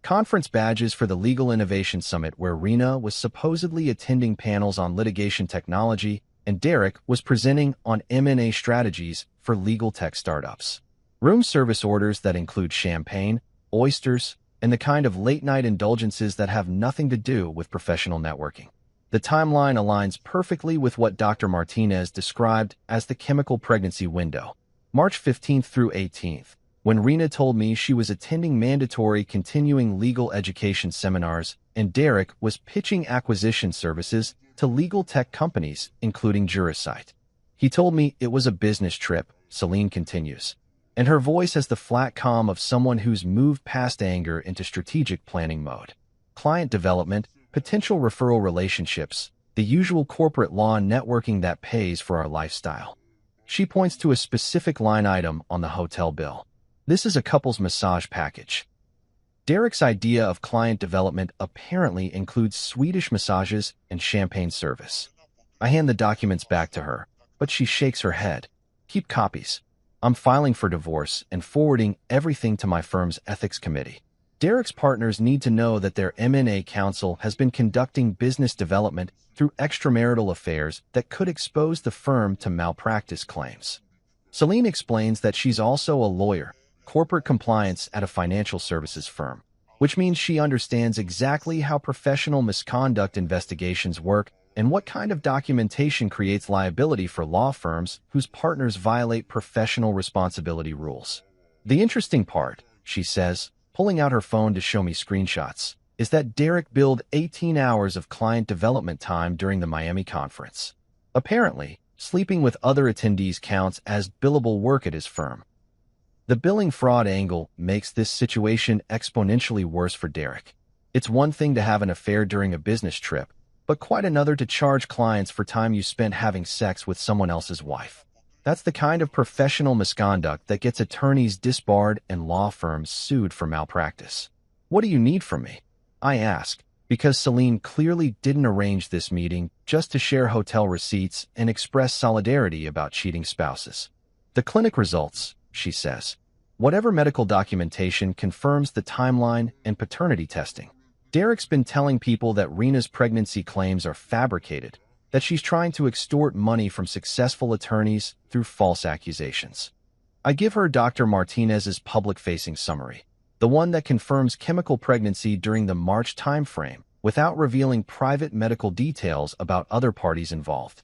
Conference badges for the Legal Innovation Summit where Rena was supposedly attending panels on litigation technology and Derek was presenting on M&A strategies for legal tech startups. Room service orders that include champagne, oysters, and the kind of late-night indulgences that have nothing to do with professional networking. The timeline aligns perfectly with what Dr. Martinez described as the chemical pregnancy window, March 15th through 18th, when Rena told me she was attending mandatory continuing legal education seminars and Derek was pitching acquisition services to legal tech companies, including Jurasite. He told me it was a business trip, Celine continues, and her voice has the flat calm of someone who's moved past anger into strategic planning mode. Client development, potential referral relationships, the usual corporate law networking that pays for our lifestyle. She points to a specific line item on the hotel bill. This is a couple's massage package. Derek's idea of client development apparently includes Swedish massages and champagne service. I hand the documents back to her, but she shakes her head. Keep copies. I'm filing for divorce and forwarding everything to my firm's ethics committee. Derek's partners need to know that their M&A counsel has been conducting business development through extramarital affairs that could expose the firm to malpractice claims. Celine explains that she's also a lawyer, corporate compliance at a financial services firm, which means she understands exactly how professional misconduct investigations work and what kind of documentation creates liability for law firms whose partners violate professional responsibility rules. The interesting part, she says, pulling out her phone to show me screenshots, is that Derek billed 18 hours of client development time during the Miami conference. Apparently, sleeping with other attendees counts as billable work at his firm. The billing fraud angle makes this situation exponentially worse for Derek. It's one thing to have an affair during a business trip, but quite another to charge clients for time you spent having sex with someone else's wife. That's the kind of professional misconduct that gets attorneys disbarred and law firms sued for malpractice. What do you need from me? I ask, because Celine clearly didn't arrange this meeting just to share hotel receipts and express solidarity about cheating spouses. The clinic results, she says. Whatever medical documentation confirms the timeline and paternity testing. Derek's been telling people that Rena's pregnancy claims are fabricated, that she's trying to extort money from successful attorneys through false accusations. I give her Dr. Martinez's public-facing summary, the one that confirms chemical pregnancy during the March timeframe without revealing private medical details about other parties involved.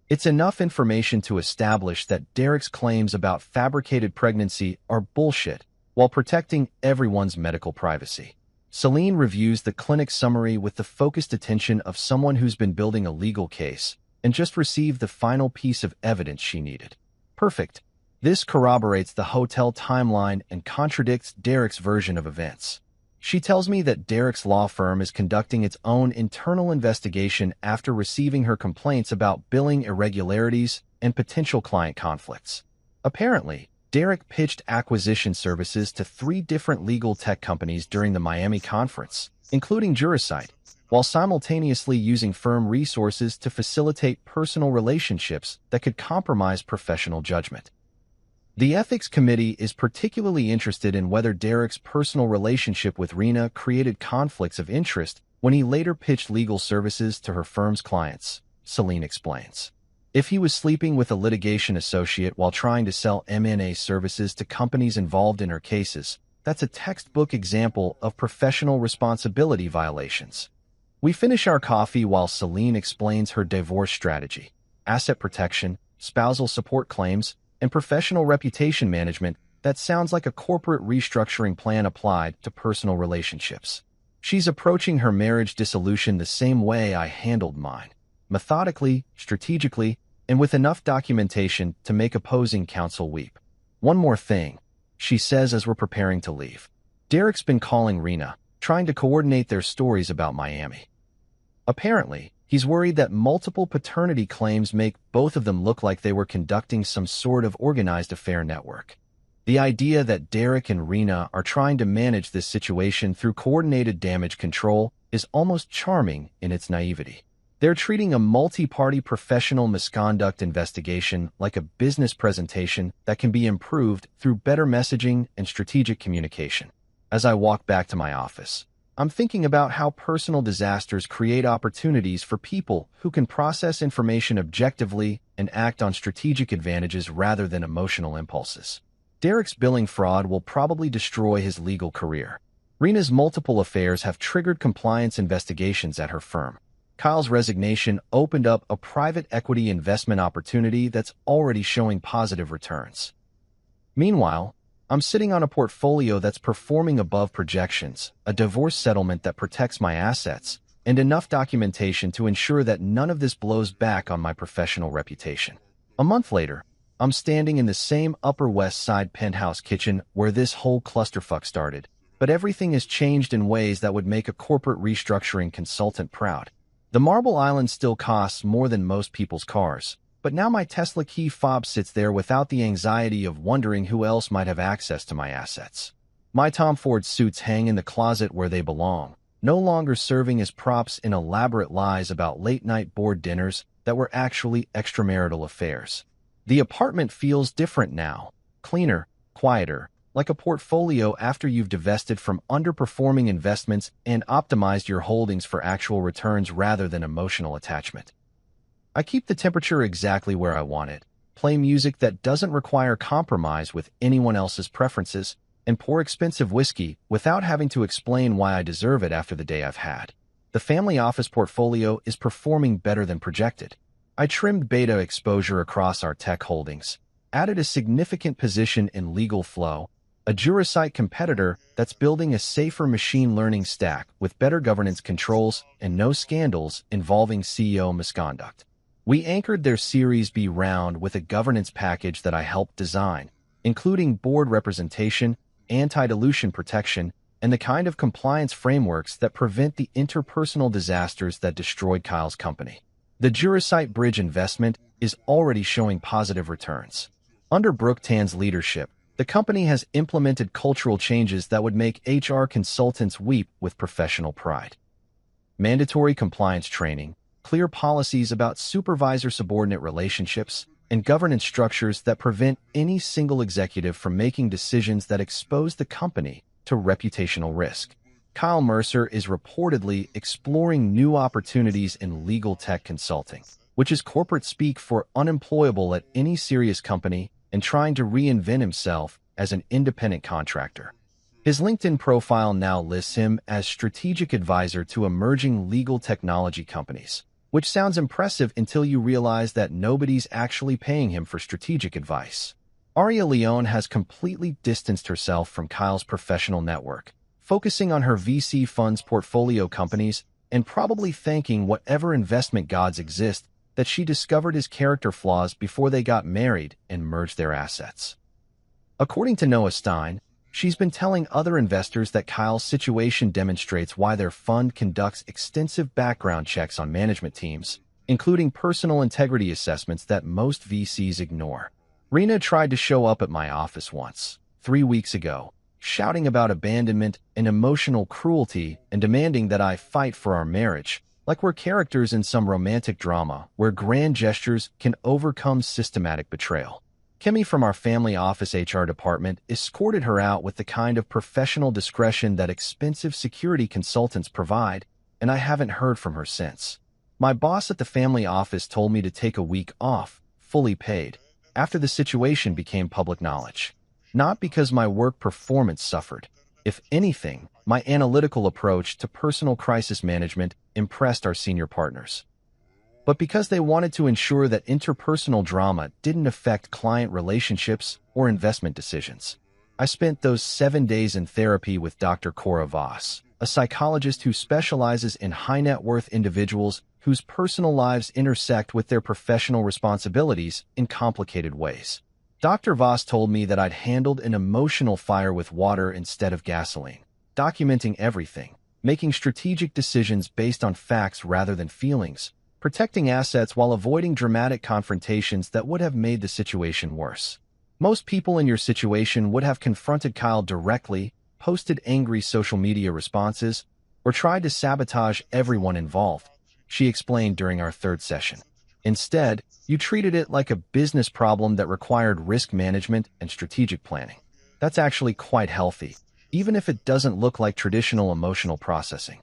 It's enough information to establish that Derek's claims about fabricated pregnancy are bullshit while protecting everyone's medical privacy. Celine reviews the clinic summary with the focused attention of someone who's been building a legal case and just received the final piece of evidence she needed. Perfect. This corroborates the hotel timeline and contradicts Derek's version of events. She tells me that Derek's law firm is conducting its own internal investigation after receiving her complaints about billing irregularities and potential client conflicts. Apparently, Derek pitched acquisition services to 3 different legal tech companies during the Miami conference, including Jurasite, while simultaneously using firm resources to facilitate personal relationships that could compromise professional judgment. The ethics committee is particularly interested in whether Derek's personal relationship with Rena created conflicts of interest when he later pitched legal services to her firm's clients, Celine explains. If he was sleeping with a litigation associate while trying to sell M&A services to companies involved in her cases, that's a textbook example of professional responsibility violations. We finish our coffee while Celine explains her divorce strategy, asset protection, spousal support claims, and professional reputation management that sounds like a corporate restructuring plan applied to personal relationships. She's approaching her marriage dissolution the same way I handled mine. methodically, strategically, and with enough documentation to make opposing counsel weep. One more thing, she says as we're preparing to leave. Derek's been calling Rena, trying to coordinate their stories about Miami. Apparently, he's worried that multiple paternity claims make both of them look like they were conducting some sort of organized affair network. The idea that Derek and Rena are trying to manage this situation through coordinated damage control is almost charming in its naivety. They're treating a multi-party professional misconduct investigation like a business presentation that can be improved through better messaging and strategic communication. As I walk back to my office, I'm thinking about how personal disasters create opportunities for people who can process information objectively and act on strategic advantages rather than emotional impulses. Derek's billing fraud will probably destroy his legal career. Rena's multiple affairs have triggered compliance investigations at her firm. Kyle's resignation opened up a private equity investment opportunity that's already showing positive returns. Meanwhile, I'm sitting on a portfolio that's performing above projections, a divorce settlement that protects my assets, and enough documentation to ensure that none of this blows back on my professional reputation. A month later, I'm standing in the same Upper West Side penthouse kitchen where this whole clusterfuck started, but everything has changed in ways that would make a corporate restructuring consultant proud. The Marble Island still costs more than most people's cars, but now my Tesla key fob sits there without the anxiety of wondering who else might have access to my assets. My Tom Ford suits hang in the closet where they belong, no longer serving as props in elaborate lies about late-night board dinners that were actually extramarital affairs. The apartment feels different now, cleaner, quieter, like a portfolio after you've divested from underperforming investments and optimized your holdings for actual returns rather than emotional attachment. I keep the temperature exactly where I want it, play music that doesn't require compromise with anyone else's preferences, and pour expensive whiskey without having to explain why I deserve it after the day I've had. The family office portfolio is performing better than projected. I trimmed beta exposure across our tech holdings, added a significant position in Legal Flow, a Jurasite competitor that's building a safer machine learning stack with better governance controls and no scandals involving CEO misconduct. We anchored their Series B round with a governance package that I helped design, including board representation, anti-dilution protection, and the kind of compliance frameworks that prevent the interpersonal disasters that destroyed Kyle's company. The Jurasite Bridge investment is already showing positive returns. Under Brooke Tan's leadership, the company has implemented cultural changes that would make HR consultants weep with professional pride. Mandatory compliance training, clear policies about supervisor-subordinate relationships, and governance structures that prevent any single executive from making decisions that expose the company to reputational risk. Kyle Mercer is reportedly exploring new opportunities in legal tech consulting, which is corporate speak for unemployable at any serious company and trying to reinvent himself as an independent contractor. His LinkedIn profile now lists him as strategic advisor to emerging legal technology companies, which sounds impressive until you realize that nobody's actually paying him for strategic advice. Aria Leone has completely distanced herself from Kyle's professional network, focusing on her VC funds portfolio companies and probably thanking whatever investment gods exist that she discovered his character flaws before they got married and merged their assets. According to Noah Stein, she's been telling other investors that Kyle's situation demonstrates why their fund conducts extensive background checks on management teams, including personal integrity assessments that most VCs ignore. Rena tried to show up at my office once, 3 weeks ago, shouting about abandonment and emotional cruelty and demanding that I fight for our marriage, like we're characters in some romantic drama where grand gestures can overcome systematic betrayal. Kimmy from our family office HR department escorted her out with the kind of professional discretion that expensive security consultants provide, and I haven't heard from her since. My boss at the family office told me to take a week off, fully paid, after the situation became public knowledge. Not because my work performance suffered. If anything, my analytical approach to personal crisis management impressed our senior partners. But because they wanted to ensure that interpersonal drama didn't affect client relationships or investment decisions. I spent those 7 days in therapy with Dr. Cora Voss, a psychologist who specializes in high-net-worth individuals whose personal lives intersect with their professional responsibilities in complicated ways. Dr. Voss told me that I'd handled an emotional fire with water instead of gasoline, documenting everything, making strategic decisions based on facts rather than feelings, protecting assets while avoiding dramatic confrontations that would have made the situation worse. Most people in your situation would have confronted Kyle directly, posted angry social media responses, or tried to sabotage everyone involved, she explained during our third session. Instead, you treated it like a business problem that required risk management and strategic planning. That's actually quite healthy, even if it doesn't look like traditional emotional processing.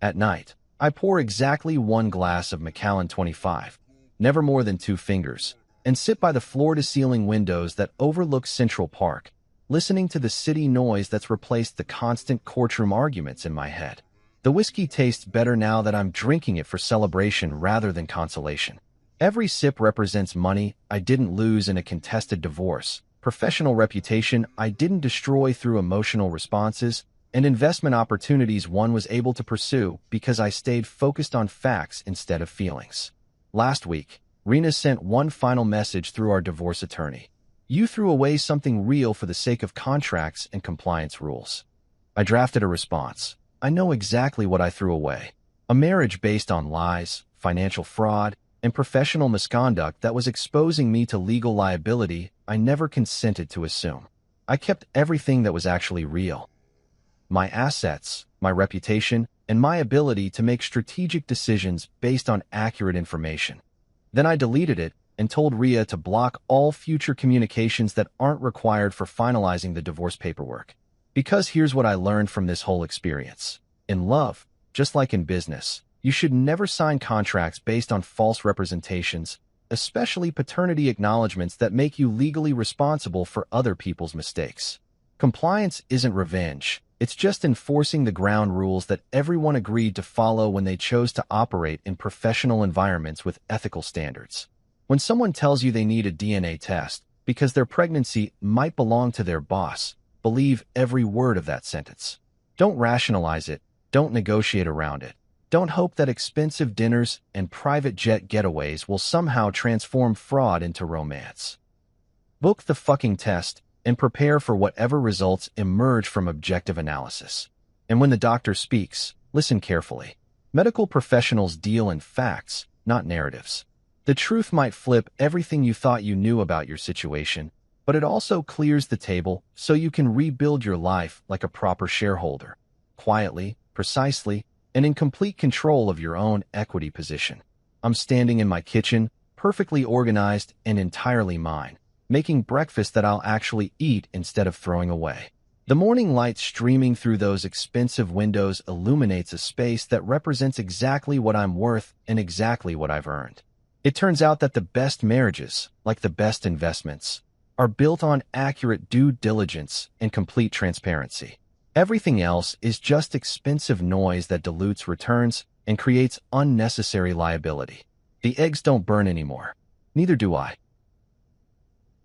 At night, I pour exactly 1 glass of Macallan 25, never more than 2 fingers, and sit by the floor-to-ceiling windows that overlook Central Park, listening to the city noise that's replaced the constant courtroom arguments in my head. The whiskey tastes better now that I'm drinking it for celebration rather than consolation. Every sip represents money I didn't lose in a contested divorce, professional reputation I didn't destroy through emotional responses, and investment opportunities one was able to pursue because I stayed focused on facts instead of feelings. Last week, Rena sent one final message through our divorce attorney. You threw away something real for the sake of contracts and compliance rules. I drafted a response. I know exactly what I threw away. A marriage based on lies, financial fraud, and professional misconduct that was exposing me to legal liability I never consented to assume. I kept everything that was actually real. My assets, my reputation, and my ability to make strategic decisions based on accurate information. Then I deleted it and told Rhea to block all future communications that aren't required for finalizing the divorce paperwork. Because here's what I learned from this whole experience. In love, just like in business, you should never sign contracts based on false representations, especially paternity acknowledgments that make you legally responsible for other people's mistakes. Compliance isn't revenge. It's just enforcing the ground rules that everyone agreed to follow when they chose to operate in professional environments with ethical standards. When someone tells you they need a DNA test because their pregnancy might belong to their boss, believe every word of that sentence. Don't rationalize it. Don't negotiate around it. Don't hope that expensive dinners and private jet getaways will somehow transform fraud into romance. Book the fucking test and prepare for whatever results emerge from objective analysis. And when the doctor speaks, listen carefully. Medical professionals deal in facts, not narratives. The truth might flip everything you thought you knew about your situation, but it also clears the table so you can rebuild your life like a proper shareholder, quietly, precisely, and in complete control of your own equity position. I'm standing in my kitchen, perfectly organized and entirely mine, making breakfast that I'll actually eat instead of throwing away. The morning light streaming through those expensive windows illuminates a space that represents exactly what I'm worth and exactly what I've earned. It turns out that the best marriages, like the best investments, are built on accurate due diligence and complete transparency. Everything else is just expensive noise that dilutes returns and creates unnecessary liability. The eggs don't burn anymore. Neither do I.